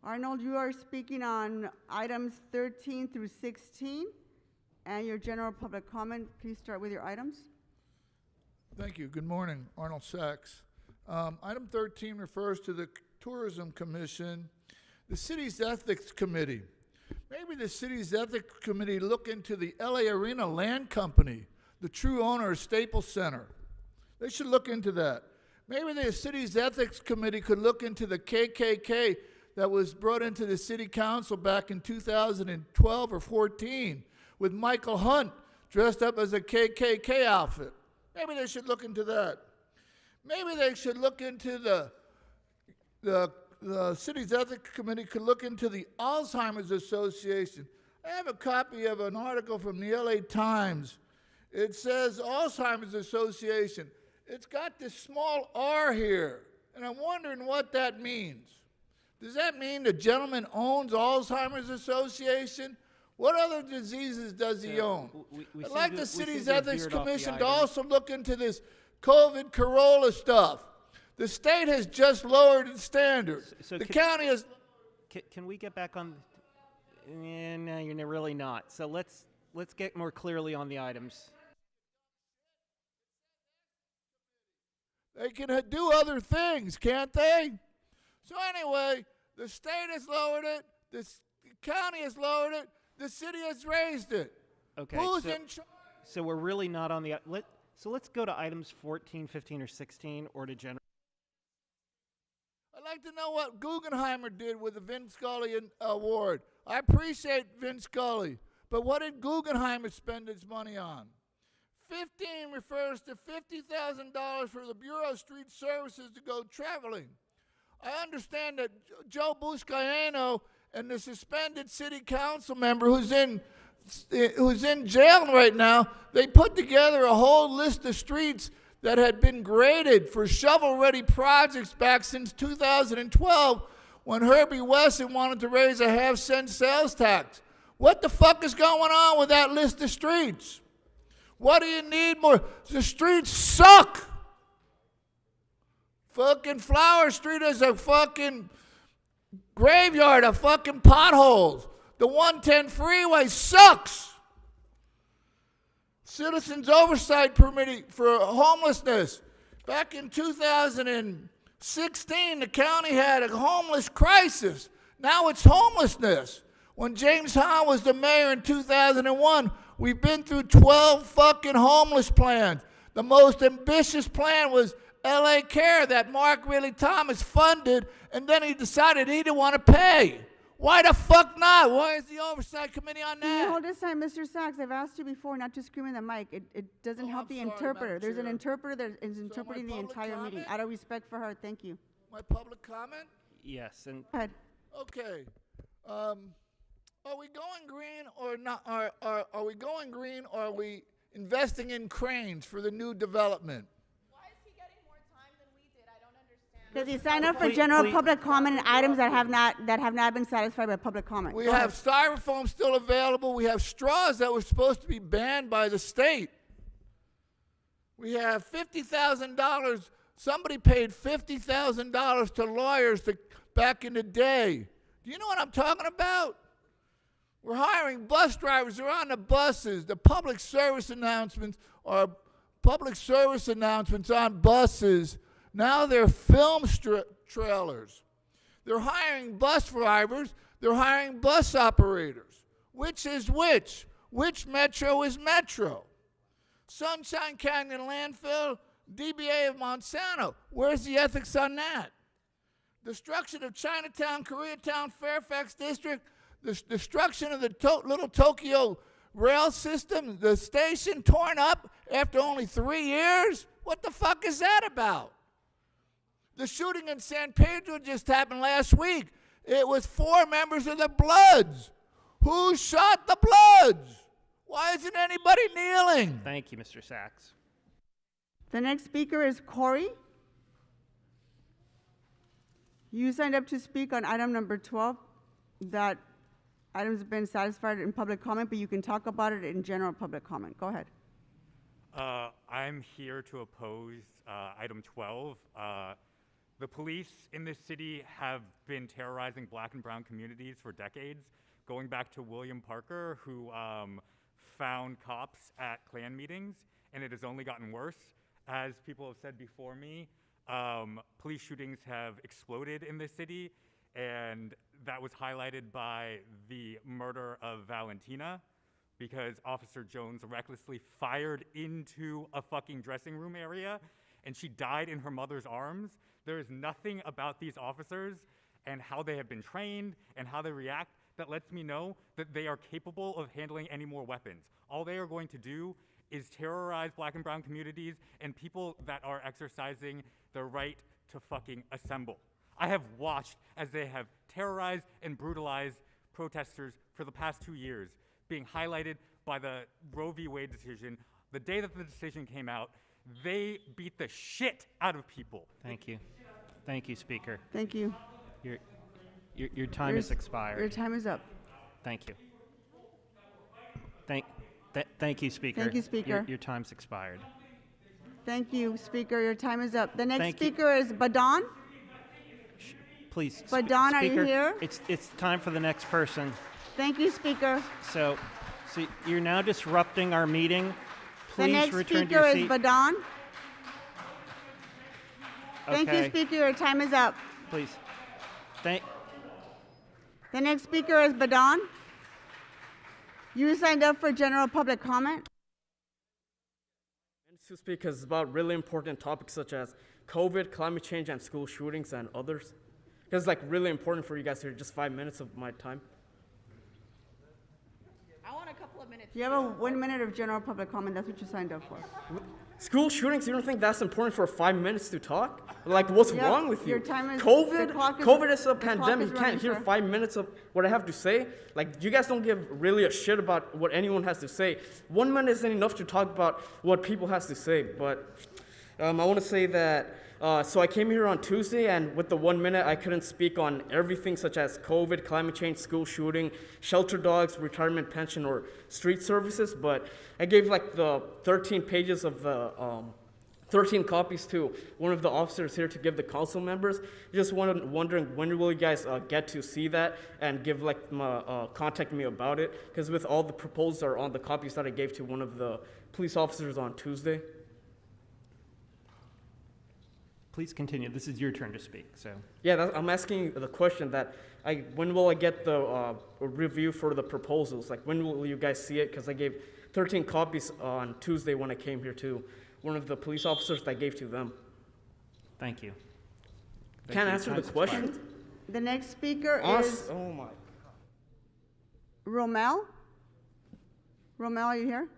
Arnold, you are speaking on items 13 through 16, and your general public comment. Please start with your items. Thank you. Good morning, Arnold Sachs. Item 13 refers to the Tourism Commission, the city's Ethics Committee. Maybe the city's Ethics Committee look into the LA Arena Land Company, the true owner of Staples Center. They should look into that. Maybe the city's Ethics Committee could look into the KKK that was brought into the city council back in 2012 or 14 with Michael Hunt dressed up as a KKK outfit. Maybe they should look into that. Maybe they should look into the city's ethics committee could look into the Alzheimer's Association. I have a copy of an article from the LA Times. It says Alzheimer's Association. It's got this small R here, and I'm wondering what that means. Does that mean the gentleman owns Alzheimer's Association? What other diseases does he own? I'd like the city's ethics commission to also look into this COVID Corolla stuff. The state has just lowered its standards. The county has. Can we get back on? No, you're really not. So let's get more clearly on the items. They can do other things, can't they? So anyway, the state has lowered it, the county has lowered it, the city has raised it. Okay. Who's in charge? So we're really not on the. So let's go to items 14, 15, or 16, or to general. I'd like to know what Guggenheimer did with the Vince Scully Award. I appreciate Vince Scully, but what did Guggenheimer spend its money on? 15 refers to $50,000 for the Bureau of Street Services to go traveling. I understand that Joe Buscaino and the suspended city council member who's in jail right now, they put together a whole list of streets that had been graded for shovel-ready projects back since 2012 when Herbie Wesson wanted to raise a 50-cent sales tax. What the fuck is going on with that list of streets? What do you need more? The streets suck. Fucking Flower Street is a fucking graveyard of fucking potholes. The 110 freeway sucks. Citizens Oversight Committee for homelessness. Back in 2016, the county had a homeless crisis. Now it's homelessness. When James Hahn was the mayor in 2001, we've been through 12 fucking homeless plans. The most ambitious plan was LA Care that Mark Riley Thomas funded, and then he decided he didn't want to pay. Why the fuck not? Why is the Oversight Committee on Can you that? hold this time, Mr. Sachs? I've asked you before not to scream in the mic. It doesn't help the interpreter. There's an interpreter that is interpreting the entire meeting. Out of respect for her, thank you. My public comment? Yes, and Go ahead. Okay. Are we going green or not? Are we going green or are we investing in cranes for the new development? Because he signed up for general public comment and items that have not been satisfied by public comment. We Go have ahead. styrofoam still available. We have straws that were supposed to be banned by the state. We have $50,000. Somebody paid $50,000 to lawyers back in the day. Do Do you know what I'm talking about? We're hiring bus drivers. They're on the buses. The public service announcements are public service announcements on buses. Now they're film trailers. They're hiring bus drivers. They're hiring bus operators. Which is which? Which metro is metro? Sunshine Canyon Landfill, DBA of Monsanto. Where's the ethics on that? Destruction of Chinatown, Koreatown, Fairfax District, the destruction of the little Tokyo rail system, the station torn up after only 3 years? What the fuck is that about? The shooting in San Pedro just happened last week. It was 4 members of the Bloods. Who shot the Bloods? Why isn't anybody kneeling? Thank you, Mr. Sachs. The next speaker is Corey. You signed up to speak on item number 12. That item's been satisfied in public comment, but you can talk about it in general public comment. Go ahead. I'm here to oppose item 12. The police in this city have been terrorizing black and brown communities for decades, going back to William Parker, who found cops at Klan meetings, and it has only gotten worse. As people have said before me, police shootings have exploded in this city, and that was highlighted by the murder of Valentina, because Officer Jones recklessly fired into a fucking dressing room area, and she died in her mother's arms. There is nothing about these officers and how they have been trained and how they react that lets me know that they are capable of handling any more weapons. All they are going to do is terrorize black and brown communities and people that are exercising their right to fucking assemble. I have watched as they have terrorized and brutalized protesters for the past 2 years, being highlighted by the Roe v. Wade decision. The day that the decision came out, they beat the shit out of people. Thank you. Thank you, Speaker. Thank you. Your time has expired. Your time is up. Thank you. Thank you, Speaker. Thank you, Speaker. Your time's expired. Thank you, Speaker. Your time is up. The next Thank you. speaker is Badon. Please. Badon, are you Speaker, here? It's time for the next person. Thank you, Speaker. So you're now disrupting our meeting. Please the next return to speaker your is seat. Badon. Thank you, Okay. Speaker. Your time is up. Please. The next speaker is Badon. You signed up for general public comment. To speak because it's about really important topics such as COVID, climate change, and school shootings and others. It's like really important for you guys here. Just 5 minutes of my time. I want a couple of minutes. You have a 1 minute of general public comment. That's what you signed up for. School shootings, you don't think that's important for 5 minutes to talk? Like, what's Yep, wrong with you? your time is- COVID the clock is- COVID is a the clock pandemic. is You can't running, hear sir. 5 minutes of what I have to say. Like, you guys don't give really a shit about what anyone has to say. 1 minute isn't enough to talk about what people has to say. But I want to say that, so I came here on Tuesday, and with the 1 minute, I couldn't speak on everything such as COVID, climate change, school shooting, shelter dogs, retirement pension, or street services. But I gave like the 13 pages of the 13 copies to one of the officers here to give the council members. Just wondering when will you guys get to see that and give contact me about it? Because with all the proposals are on the copies that I gave to one of the police officers on Tuesday. Please continue. This is your turn to speak. So. Yeah, I'm asking the question that when will I get the review for the proposals? Like, when will you guys see it? Because I gave 13 copies on Tuesday when I came here to one of the police officers that I gave to them. Thank you. Can't answer the question? The next speaker is Oh my. Romel. Romel, are you here?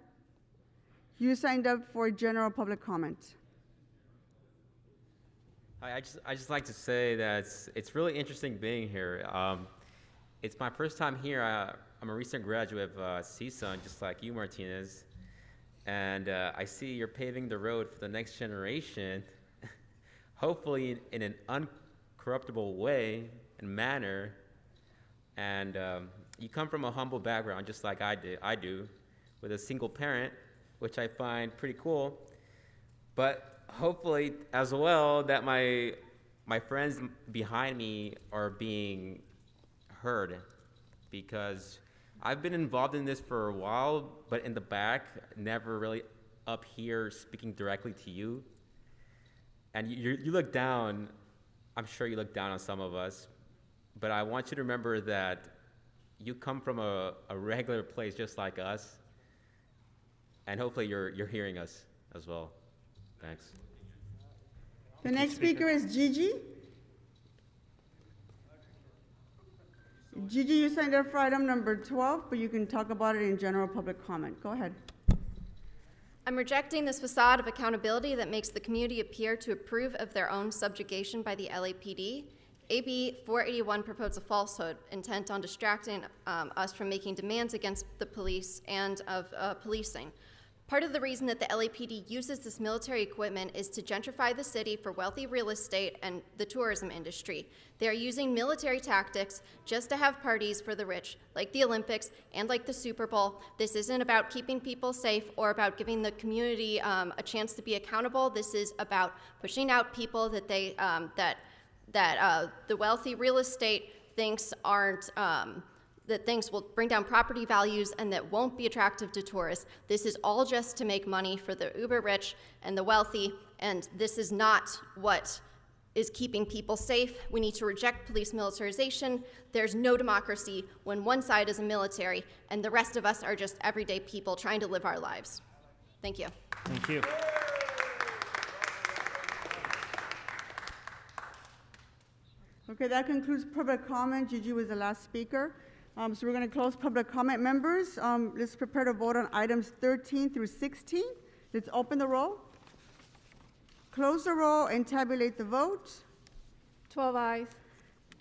You signed up for general public comment. Hi, I just like to say that it's really interesting being here. It's my first time here. I'm a recent graduate of CSUN, just like you, Martinez. And I see you're paving the road for the next generation, hopefully in an uncorruptible way and manner. And you come from a humble background, just like I do, with a single parent, which I find pretty cool. But hopefully, as well, that my friends behind me are being heard, because I've been involved in this for a while, but in the back, never really up here speaking directly to you. And you look down, I'm sure you look down on some of us, but I want you to remember that you come from a regular place just like us, and hopefully you're hearing us as well. Thanks. The next speaker is Gigi. Gigi, you signed up for item number 12, but you can talk about it in general public comment. Go ahead. I'm rejecting this facade of accountability that makes the community appear to approve of their own subjugation by the LAPD. AB 481 proposed a falsehood intent on distracting us from making demands against the police and of policing. Part of the reason that the LAPD uses this military equipment is to gentrify the city for wealthy real estate and the tourism industry. They are using military tactics just to have parties for the rich, like the Olympics and like the Super Bowl. This isn't about keeping people safe or about giving the community a chance to be accountable. This is about pushing out people that they that the wealthy real estate thinks aren't. That things will bring down property values and that won't be attractive to tourists. This is all just to make money for the uber rich and the wealthy, and this is not what is keeping people safe. We need to reject police militarization. There's no democracy when one side is a military and the rest of us are just everyday people trying to live our lives. Thank you. Thank you. Okay, that concludes public comment. Gigi was the last speaker. So we're going to close public comment. Members, let's prepare to vote on items 13 through 16. Let's open the roll, close the roll, and tabulate the vote. 12 ayes.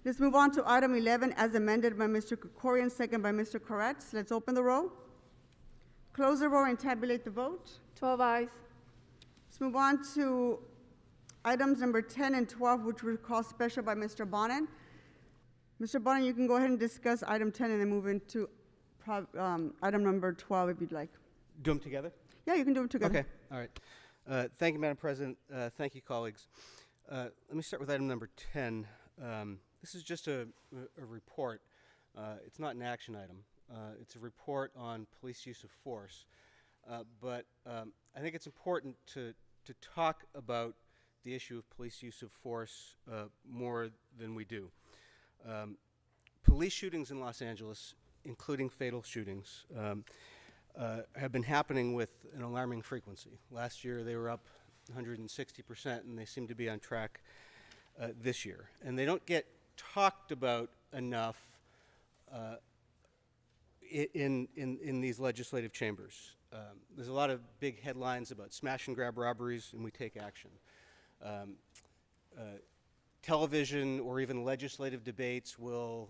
Let's move on to item 11 as amended by Mr. Krikorian, second by Mr. Koretz. Let's open the roll, close the roll, and tabulate the vote. 12 ayes. Let's move on to items number 10 and 12, which were called special by Mr. Bonin. Mr. Bonin, you can go ahead and discuss item 10 and then move into item number 12 if you'd like. Do them together? Yeah, you can do them together. Okay, all right. Thank you, Madam President. Thank you, colleagues. Let me start with item number 10. This is just a report. It's not an action item. It's a report on police use of force. But I think it's important to talk about the issue of police use of force more than we do. Police shootings in Los Angeles, including fatal shootings, have been happening with an alarming frequency. Last year they were up 160%, and they seem to be on track this year. And they don't get talked about enough in these legislative chambers. There's a lot of big headlines about smash and grab robberies, and we take action. Television or even legislative debates will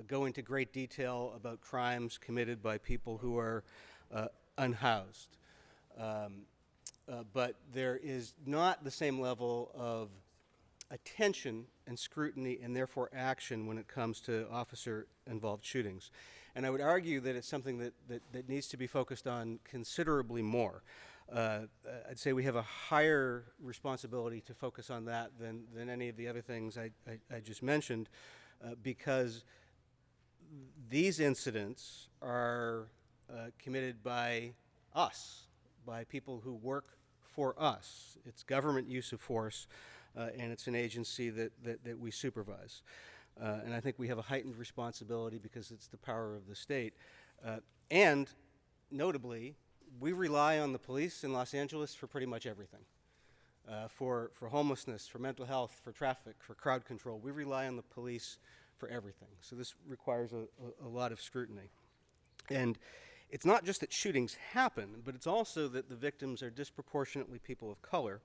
go into great detail about crimes committed by people who are unhoused. But there is not the same level of attention and scrutiny and therefore action when it comes to officer-involved shootings. And I would argue that it's something that needs to be focused on considerably more. I'd say we have a higher responsibility to focus on that than any of the other things I just mentioned, because these incidents are committed by us, by people who work for us. It's government use of force, and it's an agency that we supervise. And I think we have a heightened responsibility because it's the power of the state. And notably, we rely on the police in Los Angeles for pretty much everything. For homelessness, for mental health, for traffic, for crowd control. We rely on the police for everything. So this requires a lot of scrutiny. And it's not just that shootings happen, but it's also that the victims are disproportionately people of color.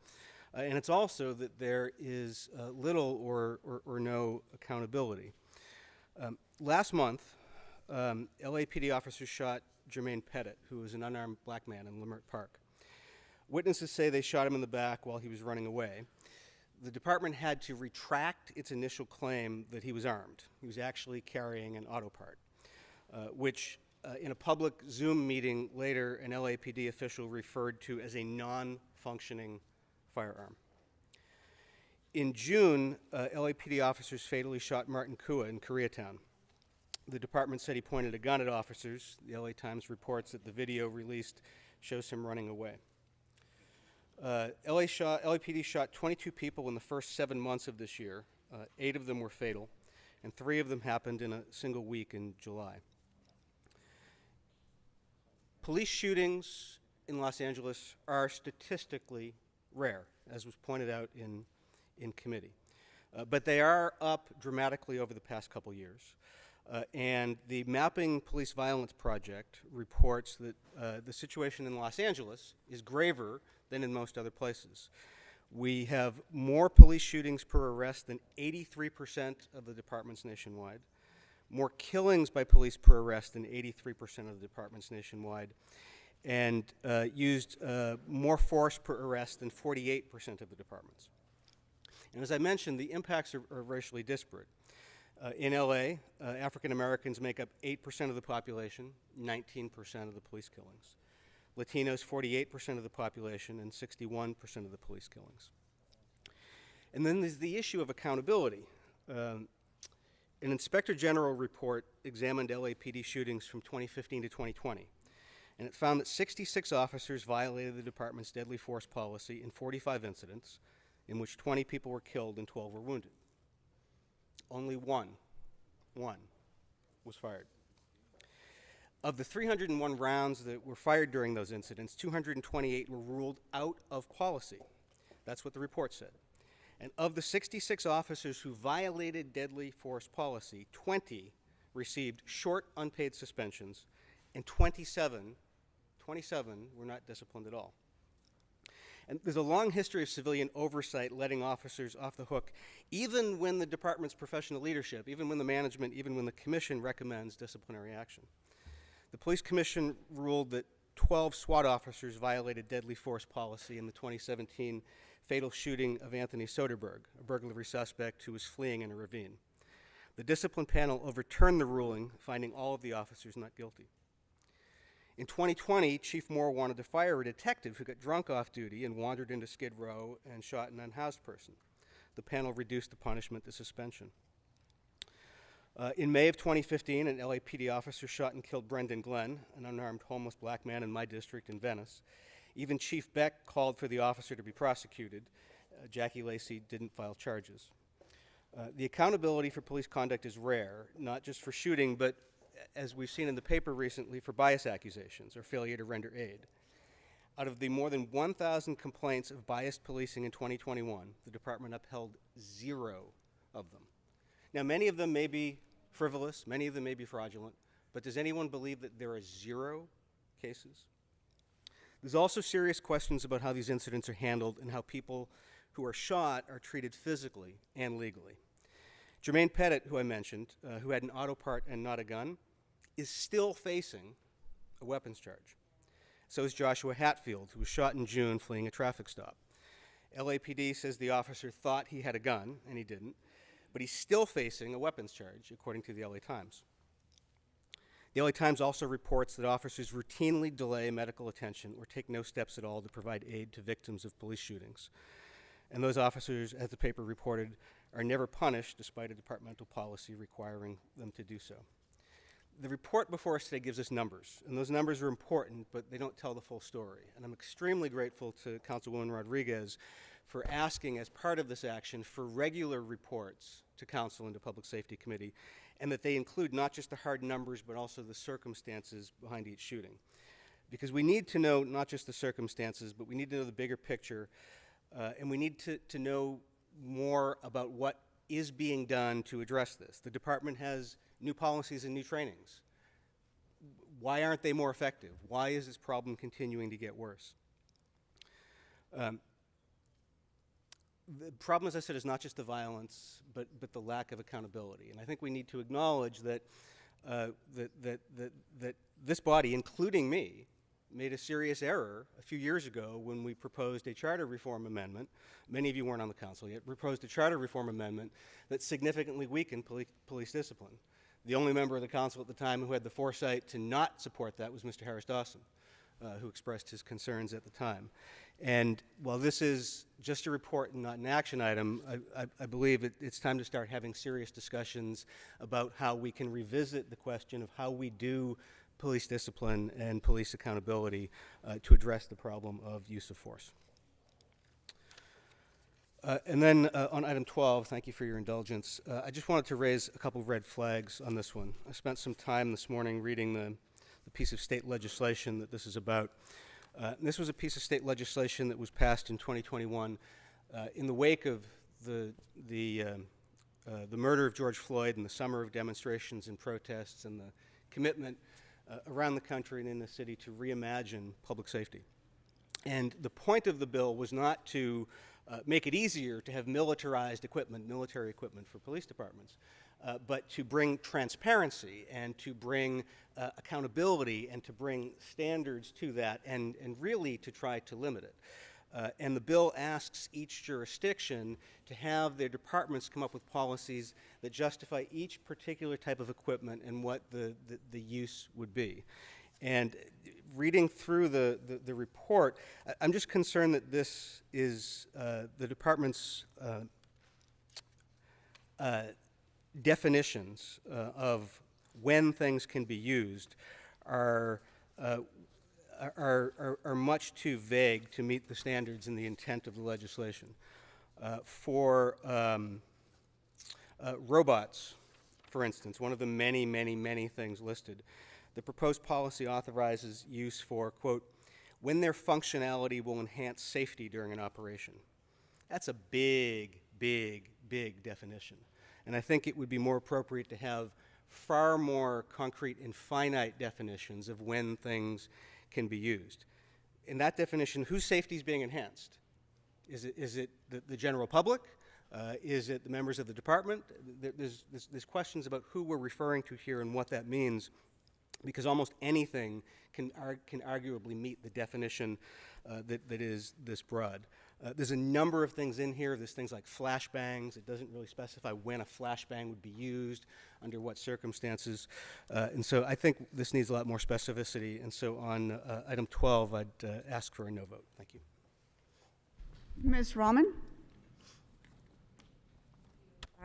And it's also that there is little or no accountability. Last month, LAPD officers shot Jermaine Pettit, who was an unarmed black man in Leimert Park. Witnesses say they shot him in the back while he was running away. The department had to retract its initial claim that he was armed. He was actually carrying an auto part, which in a public Zoom meeting later, an LAPD official referred to as a non-functioning firearm. In June, LAPD officers fatally shot Martin Kua in Koreatown. The department said he pointed a gun at officers. The LA Times reports that the video released shows him running away. LAPD shot 22 people in the first 7 months of this year. 8 of them were fatal, and 3 of them happened in a single week in July. Police shootings in Los Angeles are statistically rare, as was pointed out in committee. But they are up dramatically over the past couple years. And the Mapping Police Violence Project reports that the situation in Los Angeles is graver than in most other places. We have more police shootings per arrest than 83% of the departments nationwide, more killings by police per arrest than 83% of the departments nationwide, and used more force per arrest than 48% of the departments. And as I mentioned, the impacts are racially disparate. In LA, African Americans make up 8% of the population, 19% of the police killings. Latinos, 48% of the population, and 61% of the police killings. And then there's the issue of accountability. An Inspector General report examined LAPD shootings from 2015 to 2020, and it found that 66 officers violated the department's deadly force policy in 45 incidents, in which 20 people were killed and 12 were wounded. Only one was fired. Of the 301 rounds that were fired during those incidents, 228 were ruled out of policy. That's what the report said. And of the 66 officers who violated deadly force policy, 20 received short unpaid suspensions, and 27 were not disciplined at all. And there's a long history of civilian oversight letting officers off the hook, even when the department's professional leadership, even when the management, even when the commission recommends disciplinary action. The police commission ruled that 12 SWAT officers violated deadly force policy in the 2017 fatal shooting of Anthony Soderberg, a burglary suspect who was fleeing in a ravine. The discipline panel overturned the ruling, finding all of the officers not guilty. In 2020, Chief Moore wanted to fire a detective who got drunk off duty and wandered into Skid Row and shot an unhoused person. The panel reduced the punishment to suspension. In May of 2015, an LAPD officer shot and killed Brendan Glenn, an unarmed homeless black man in my district in Venice. Even Chief Beck called for the officer to be prosecuted. Jackie Lacey didn't file charges. The accountability for police conduct is rare, not just for shooting, but as we've seen in the paper recently, for bias accusations or failure to render aid. Out of the more than 1,000 complaints of biased policing in 2021, the department upheld 0 of them. Now, many of them may be frivolous, many of them may be fraudulent, but does anyone believe that there are 0 cases? There's also serious questions about how these incidents are handled and how people who are shot are treated physically and legally. Jermaine Pettit, who I mentioned, who had an auto part and not a gun, is still facing a weapons charge. So is Joshua Hatfield, who was shot in June fleeing a traffic stop. LAPD says the officer thought he had a gun, and he didn't, but he's still facing a weapons charge, according to the LA Times. The LA Times also reports that officers routinely delay medical attention or take no steps at all to provide aid to victims of police shootings. And those officers, as the paper reported, are never punished despite a departmental policy requiring them to do so. The report before us today gives us numbers, and those numbers are important, but they don't tell the full story. And I'm extremely grateful to Councilwoman Rodriguez for asking, as part of this action, for regular reports to Council and to Public Safety Committee, and that they include not just the hard numbers, but also the circumstances behind each shooting. Because we need to know not just the circumstances, but we need to know the bigger picture, and we need to know more about what is being done to address this. The department has new policies and new trainings. Why aren't they more effective? Why is this problem continuing to get worse? The problem, as I said, is not just the violence, but the lack of accountability. And I think we need to acknowledge that, that this body, including me, made a serious error a few years ago when we proposed a charter reform amendment. Many of you weren't on the council yet. Proposed a charter reform amendment that significantly weakened police discipline. The only member of the council at the time who had the foresight to not support that was Mr. Harris Dawson. who expressed his concerns at the time. And while this is just a report and not an action item, I believe it's time to start having serious discussions about how we can revisit the question of how we do police discipline and police accountability to address the problem of use of force. And then on item 12, thank you for your indulgence, I just wanted to raise a couple of red flags on this one. I spent some time this morning reading the piece of state legislation that this is about. This was a piece of state legislation that was passed in 2021 in the wake of the murder of George Floyd and the summer of demonstrations and protests and the commitment around the country and in the city to reimagine public safety. And the point of the bill was not to make it easier to have militarized equipment, military equipment for police departments, but to bring transparency and to bring accountability and to bring standards to that and really to try to limit it. And the bill asks each jurisdiction to have their departments come up with policies that justify each particular type of equipment and what the use would be. And reading through the report, I'm just concerned that this is the department's definitions of when things can be used are much too vague to meet the standards and the intent of the legislation. For robots, for instance, one of the many, many, many things listed, the proposed policy authorizes use for, quote, when their functionality will enhance safety during an operation. That's a big, big, big definition. And I think it would be more appropriate to have far more concrete and finite definitions of when things can be used. In that definition, whose safety is being enhanced? Is it the general public? Is it the members of the department? There's questions about who we're referring to here and what that means, because almost anything can arguably meet the definition that is this broad. There's a number of things in here. There's things like flashbangs. It doesn't really specify when a flashbang would be used, under what circumstances. And so I think this needs a lot more specificity. And so on item 12, I'd ask for a no vote. Thank you. Ms. Rahman?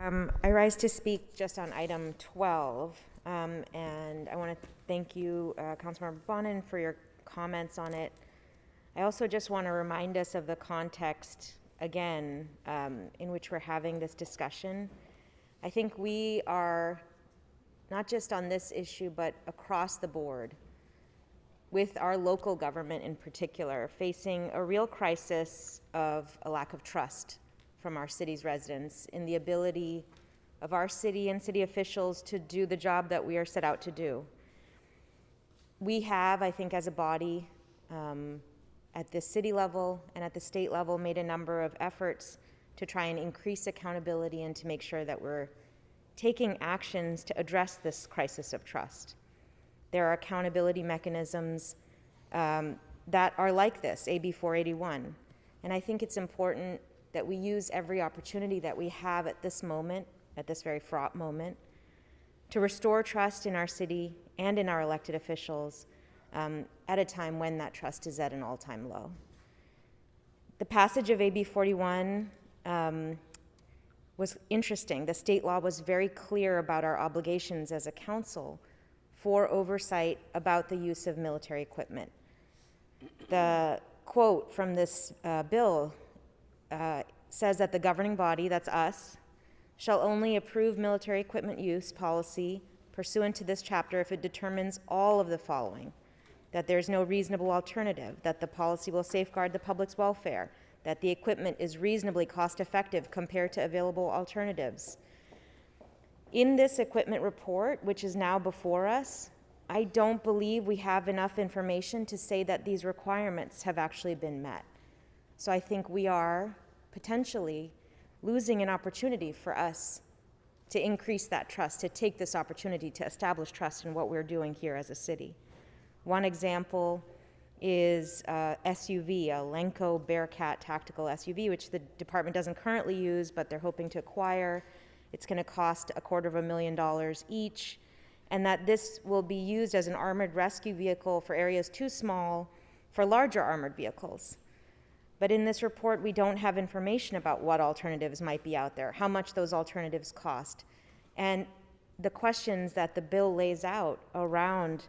I rise to speak just on item 12, and I want to thank you, Councilmember Bonin, for your comments on it. I also just want to remind us of the context, again, in which we're having this discussion. I think we are, not just on this issue, but across the board, with our local government in particular, facing a real crisis of a lack of trust from our city's residents in the ability of our city and city officials to do the job that we are set out to do. We have, I think, as a body, at the city level and at the state level, made a number of efforts to try and increase accountability and to make sure that we're taking actions to address this crisis of trust. There are accountability mechanisms that are like this, AB 481. And I think it's important that we use every opportunity that we have at this moment, at this very fraught moment, to restore trust in our city and in our elected officials at a time when that trust is at an all-time low. The passage of AB 41 was interesting. The state law was very clear about our obligations as a council for oversight about the use of military equipment. The quote from this bill says that the governing body, that's us, shall only approve military equipment use policy pursuant to this chapter if it determines all of the following: that there's no reasonable alternative, that the policy will safeguard the public's welfare, that the equipment is reasonably cost-effective compared to available alternatives. In this equipment report, which is now before us, I don't believe we have enough information to say that these requirements have actually been met. So I think we are potentially losing an opportunity for us to increase that trust, to take this opportunity to establish trust in what we're doing here as a city. One example is SUV, a Lenco Bearcat tactical SUV, which the department doesn't currently use, but they're hoping to acquire. It's going to cost $250,000 each, and that this will be used as an armored rescue vehicle for areas too small for larger armored vehicles. But in this report, we don't have information about what alternatives might be out there, how much those alternatives cost, and the questions that the bill lays out around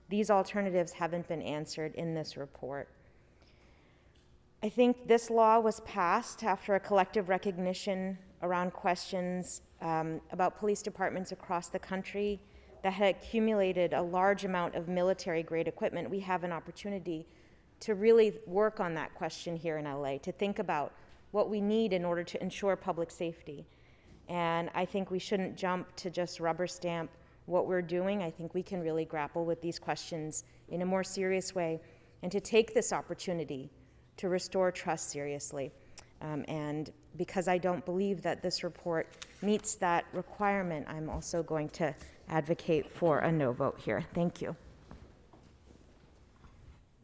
these alternatives haven't been answered in this report. I think this law was passed after a collective recognition around questions about police departments across the country that had accumulated a large amount of military-grade equipment. We have an opportunity to really work on that question here in LA, to think about what we need in order to ensure public safety. And I think we shouldn't jump to just rubber stamp what we're doing. I think we can really grapple with these questions in a more serious way and to take this opportunity to restore trust seriously. And because I don't believe that this report meets that requirement, I'm also going to advocate for a no vote here. Thank you.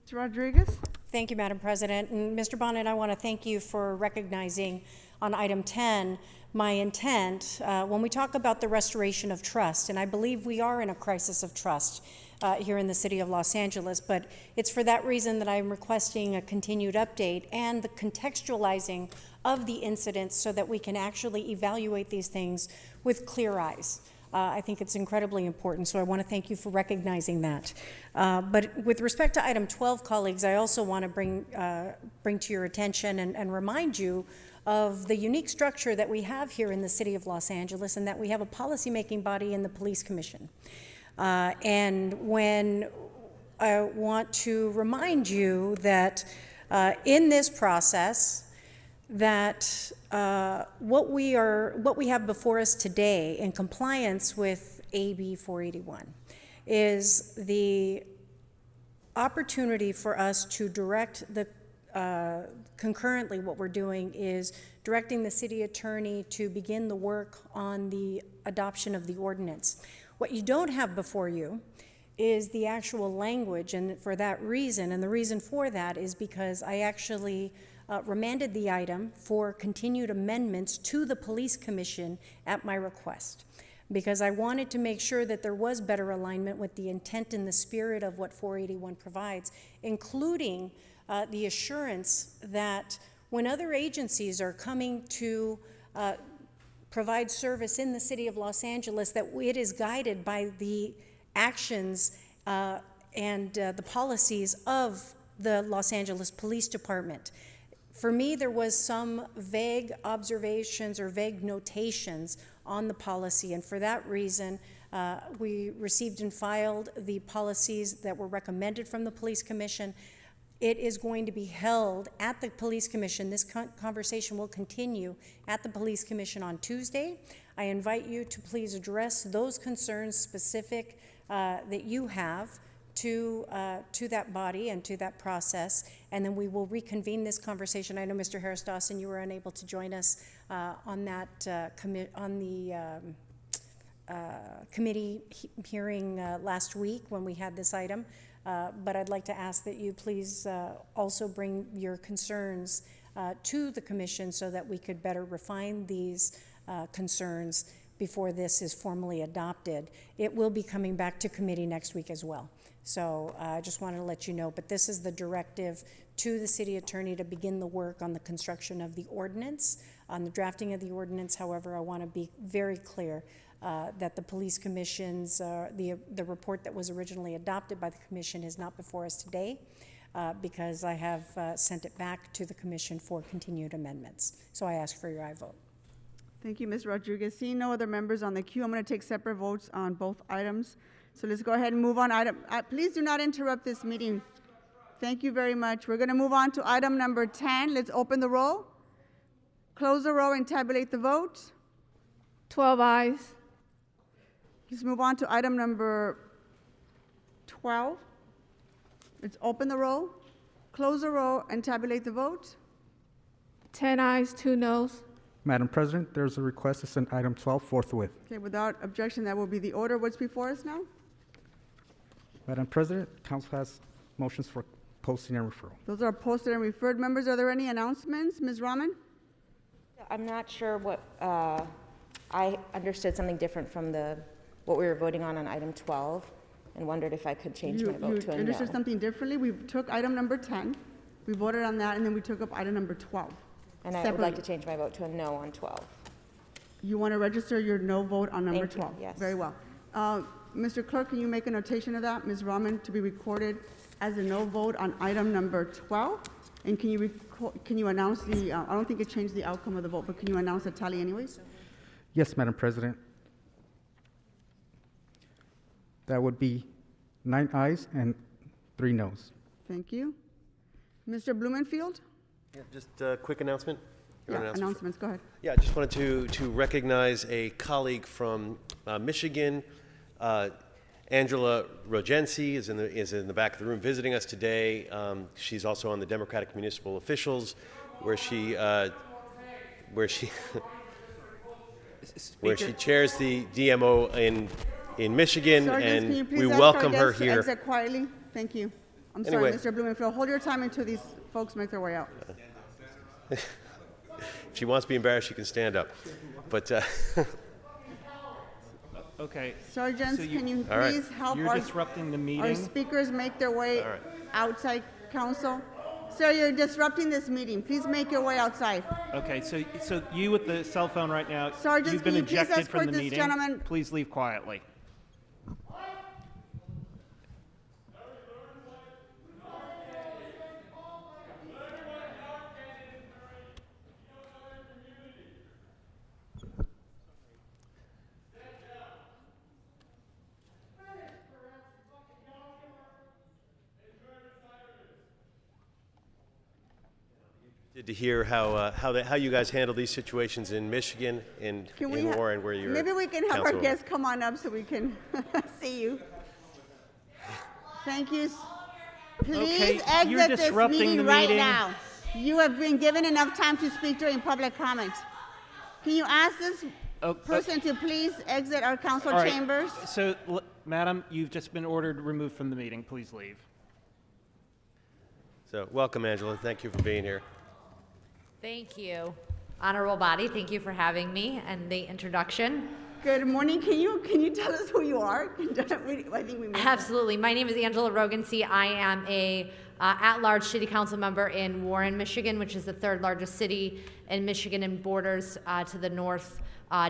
Ms. Rodriguez? Thank you, Madam President. And Mr. Bonnet, I want to thank you for recognizing on item 10 my intent when we talk about the restoration of trust. And I believe we are in a crisis of trust here in the city of Los Angeles, but it's for that reason that I'm requesting a continued update and the contextualizing of the incidents so that we can actually evaluate these things with clear eyes. I think it's incredibly important, so I want to thank you for recognizing that. But with respect to item 12, colleagues, I also want to bring to your attention and remind you of the unique structure that we have here in the city of Los Angeles, and that we have a policymaking body in the Police Commission. And when I want to remind you that in this process, that what we have before us today in compliance with AB 481 is the opportunity for us to direct the concurrently what we're doing is directing the city attorney to begin the work on the adoption of the ordinance. What you don't have before you is the actual language, and for that reason, and the reason for that is because I actually remanded the item for continued amendments to the Police Commission at my request, because I wanted to make sure that there was better alignment with the intent and the spirit of what 481 provides, including the assurance that when other agencies are coming to provide service in the city of Los Angeles, that it is guided by the actions and the policies of the Los Angeles Police Department. For me, there was some vague observations or vague notations on the policy, and for that reason, we received and filed the policies that were recommended from the Police Commission. It is going to be held at the Police Commission. This conversation will continue at the Police Commission on Tuesday. I invite you to please address those concerns specific that you have to that body and to that process, and then we will reconvene this conversation. I know, Mr. Harris Dawson, you were unable to join us on that committee hearing last week when we had this item. But I'd like to ask that you please also bring your concerns to the commission so that we could better refine these concerns before this is formally adopted. It will be coming back to committee next week as well. So I just wanted to let you know, but this is the directive to the city attorney to begin the work on the construction of the ordinance, on the drafting of the ordinance. However, I want to be very clear that the Police Commission's, the report that was originally adopted by the Commission is not before us today because I have sent it back to the Commission for continued amendments. So I ask for your aye vote. Thank you, Ms. Rodriguez. Seeing no other members on the queue, I'm going to take separate votes on both items. So let's go ahead and move on. Please do not interrupt this meeting. Thank you very much. We're going to move on to item number 10. Let's open the roll, close the roll, and tabulate the vote. 12 ayes. Let's move on to item number 12. Let's open the roll, close the roll, and tabulate the vote. 10 ayes, 2 noes. Madam President, there's a request to send item 12 forthwith. Okay, without objection, that will be the order. What's before us now? Madam President, Council has motions for posting and referral. Those are posted and referred. Members, are there any announcements? Ms. Rahman? I'm not sure what, I understood something different from what we were voting on item 12. and wondered if I could change my vote to a You understood no. something differently? We took item number 10, we voted on that, and then we took up item number 12. And I would like to separately. change my vote to a no on 12. You want to register your no vote on number Thank you, 12? yes. Very well. Mr. Clerk, can you make a notation of that? Ms. Rahman to be recorded as a no vote on item number 12? And can you announce the, I don't think it changed the outcome of the vote, but can you announce the tally anyways? Yes, Madam President. That would be 9 ayes and 3 noes. Thank you. Mr. Blumenfield? Yeah, just a quick announcement. You want Yeah, an announcement? announcements, go ahead. Yeah, I just wanted to recognize a colleague from Michigan. Angela Rogensi is in the back of the room visiting us today. She's also on the Democratic Municipal Officials, where she where she chairs the DMO in Michigan, Sergeants, can you and please we ask welcome our her guests to here. exit quietly? Thank you. I'm Anyway. sorry, Mr. Blumenfield. Hold your time until these folks make their way out. If she wants to be embarrassed, she can stand up. But Okay. Sergeants, so can you All right. please help You're our disrupting the our meeting. speakers make their way All right. outside council? Sir, you're disrupting this meeting. Please make your way outside. Okay, so you with the cell phone right now, Sergeants, you've been can you please ejected from escort the this meeting. gentleman? Please leave quietly. Good to hear how you guys handle these situations in Michigan and Can we in ha- Warren, where you're Maybe we can have our councilwoman. guests come on up so we can see you. Thank you. Please Okay, you're exit this disrupting meeting the right meeting. now. You have been given enough time to speak during public comment. Can you ask this person to please exit our council All right, chambers? So, madam, you've just been ordered removed from the meeting. Please leave. So, welcome, Angela. Thank you for being here. Thank you. Honorable body, thank you for having me and the introduction. Good morning. Can you tell us who you are? I think we missed that. Absolutely. My name is Angela Rogensi. I am a at-large city council member in Warren, Michigan, which is the third largest city in Michigan and borders to the north,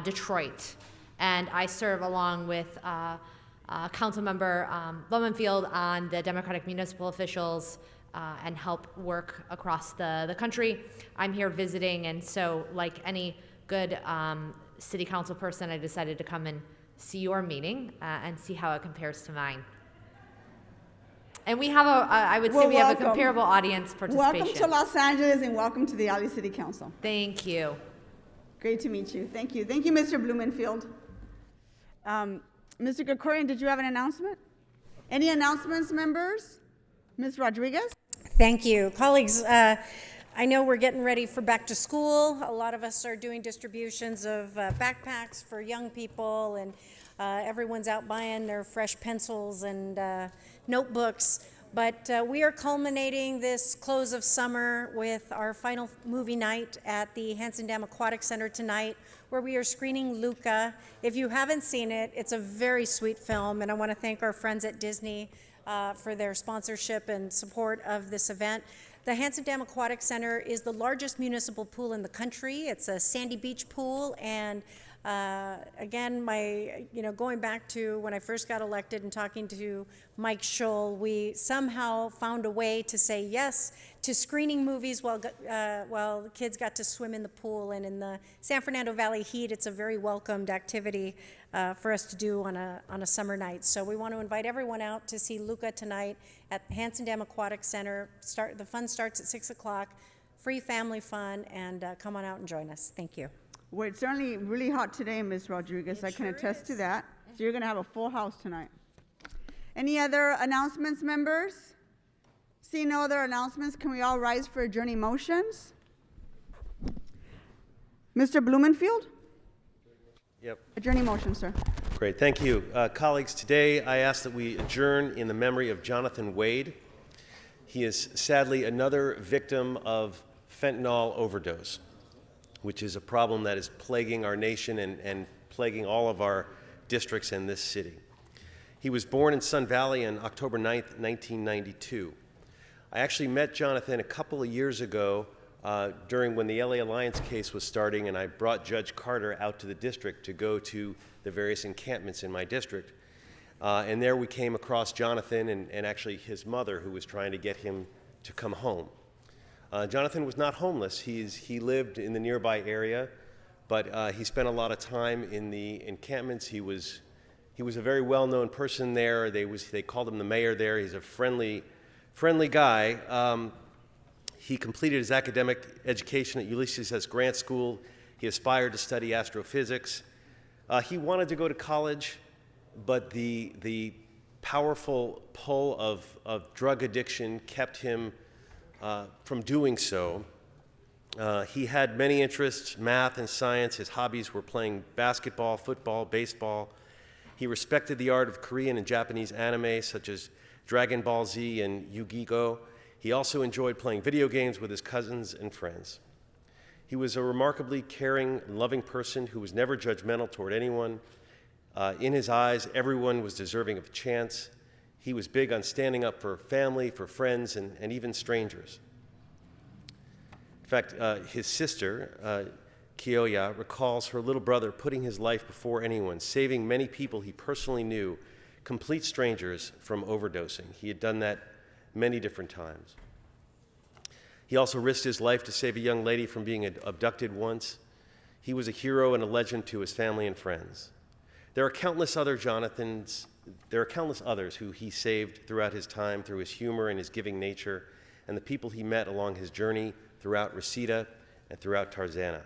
Detroit. And I serve along with council member Blumenfield on the Democratic Municipal Officials and help work across the country. I'm here visiting, and so like any good city council person, I decided to come and see your meeting and see how it compares to mine. And we have I would say we have a comparable audience participation. Welcome to Los Angeles and welcome to the LA City Council. Thank you. Great to meet you. Thank you. Thank you, Mr. Blumenfield. Mr. Gregorian, did you have an announcement? Any announcements, members? Ms. Rodriguez? Thank you. Colleagues, I know we're getting ready for back to school. A lot of us are doing distributions of backpacks for young people, and everyone's out buying their fresh pencils and notebooks. But we are culminating this close of summer with our final movie night at the Hansen Dam Aquatic Center tonight, where we are screening Luca. If you haven't seen it, it's a very sweet film, and I want to thank our friends at Disney for their sponsorship and support of this event. The Hansen Dam Aquatic Center is the largest municipal pool in the country. It's a sandy beach pool, and again, going back to when I first got elected and talking to Mike Scholl, we somehow found a way to say yes to screening movies while the kids got to swim in the pool. And in the San Fernando Valley heat, it's a very welcomed activity for us to do on a summer night. So we want to invite everyone out to see Luca tonight at Hansen Dam Aquatic Center. The fun starts at 6 o'clock. Free family fun, and come on out and join us. Thank you. Well, it's certainly really hot today, Ms. Rodriguez. I can attest to that. So you're going to have a full house tonight. Any other announcements, members? Seeing no other announcements, can we all rise for adjourning motions? Mr. Blumenfield? Yep. Adjourning motion, sir. Great, thank you. Colleagues, today I ask that we adjourn in the memory of Jonathan Wade. He is sadly another victim of fentanyl overdose, which is a problem that is plaguing our nation and plaguing all of our districts in this city. He was born in Sun Valley on October 9th, 1992. I actually met Jonathan a couple of years ago during when the LA Alliance case was starting, and I brought Judge Carter out to the district to go to the various encampments in my district. And there we came across Jonathan and actually his mother, who was trying to get him to come home. Jonathan was not homeless. He lived in the nearby area, but he spent a lot of time in the encampments. He was a very well-known person there. They called him the mayor there. He's a friendly guy. He completed his academic education at Ulysses S. Grant School. He aspired to study astrophysics. He wanted to go to college, but the powerful pull of drug addiction kept him from doing so. He had many interests, math and science. His hobbies were playing basketball, football, baseball. He respected the art of Korean and Japanese anime, such as Dragon Ball Z and Yu-Gi-Oh! He also enjoyed playing video games with his cousins and friends. He was a remarkably caring and loving person who was never judgmental toward anyone. In his eyes, everyone was deserving of a chance. He was big on standing up for family, for friends, and even strangers. In fact, his sister, Kioya, recalls her little brother putting his life before anyone, saving many people he personally knew, complete strangers, from overdosing. He had done that many different times. He also risked his life to save a young lady from being abducted once. He was a hero and a legend to his family and friends. There are countless others who he saved throughout his time through his humor and his giving nature, and the people he met along his journey throughout Reseda and throughout Tarzana.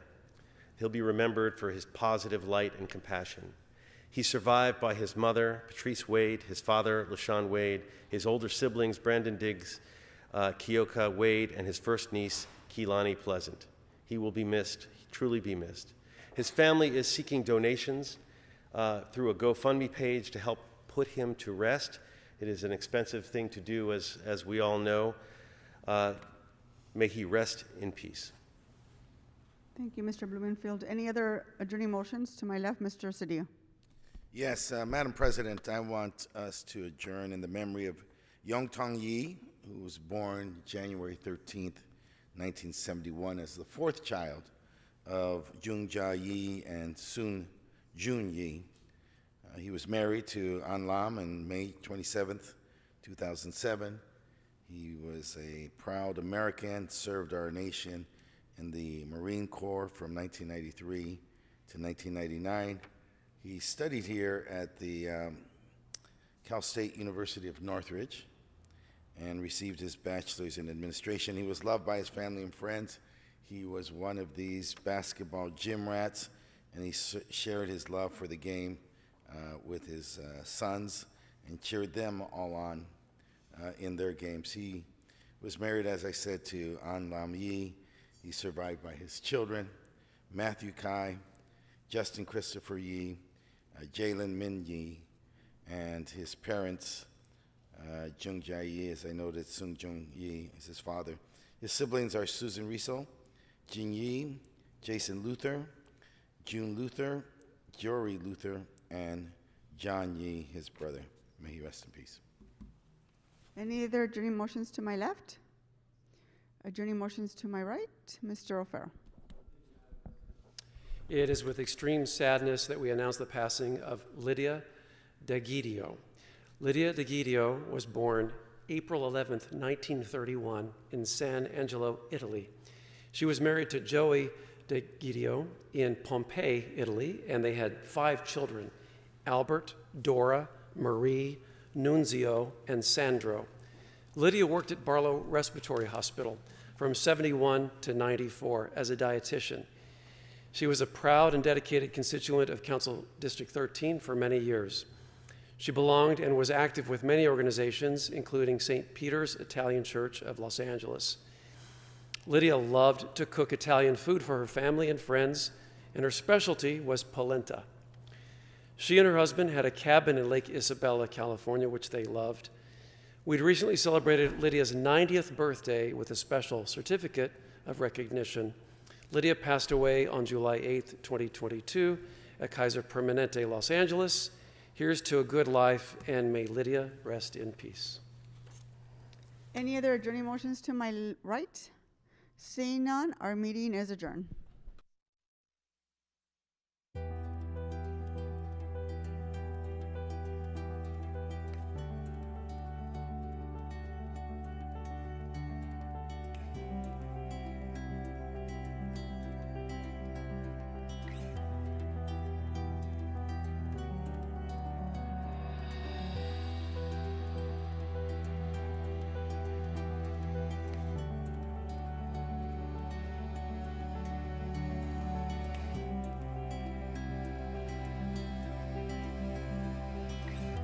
He'll be remembered for his positive light and compassion. He's survived by his mother, Patrice Wade, his father, LaShawn Wade, his older siblings, Brandon Diggs, Keoka Wade, and his first niece, Keelani Pleasant. He will be missed, truly be missed. His family is seeking donations through a GoFundMe page to help put him to rest. It is an expensive thing to do, as we all know. May he rest in peace. Thank you, Mr. Blumenfield. Any other adjourning motions? To my left, Mr. Cedillo. Yes, Madam President, I want us to adjourn in the memory of Yongtong Yi, who was born January 13th, 1971, as the fourth child of Jung Ja Yi and Sun Jun Yi. He was married to An Lam on May 27th, 2007. He was a proud American, served our nation in the Marine Corps from 1993 to 1999. He studied here at the Cal State University of Northridge and received his bachelor's in administration. He was loved by his family and friends. He was one of these basketball gym rats, and he shared his love for the game with his sons and cheered them all on in their games. He was married, as I said, to An Lam Yi. He's survived by his children, Matthew Kai, Justin Christopher Yi, Jalen Min Yi, and his parents, Jung Ja Yi, as I noted, Sun Jung Yi is his father. His siblings are Susan Riesel, Jin Yi, Jason Luther, June Luther, Jory Luther, and John Yi, his brother. May he rest in peace. Any other adjourning motions to my left? Adjourning motions to my right, Mr. O'Farrell. It is with extreme sadness that we announce the passing of Lydia D'Egidio. Lydia D'Egidio was born April 11th, 1931 in San Angelo, Italy. She was married to Joey D'Egidio in Pompeii, Italy, and they had 5 children: Albert, Dora, Marie, Nunzio, and Sandro. Lydia worked at Barlow Respiratory Hospital from 71 to 94 as a dietitian. She was a proud and dedicated constituent of Council District 13 for many years. She belonged and was active with many organizations, including St. Peter's Italian Church of Los Angeles. Lydia loved to cook Italian food for her family and friends, and her specialty was polenta. She and her husband had a cabin in Lake Isabella, California, which they loved. We'd recently celebrated Lydia's 90th birthday with a special certificate of recognition. Lydia passed away on July 8th, 2022 at Kaiser Permanente, Los Angeles. Here's to a good life, and may Lydia rest in peace. Any other adjourning motions to my right? Seeing none, our meeting is adjourned.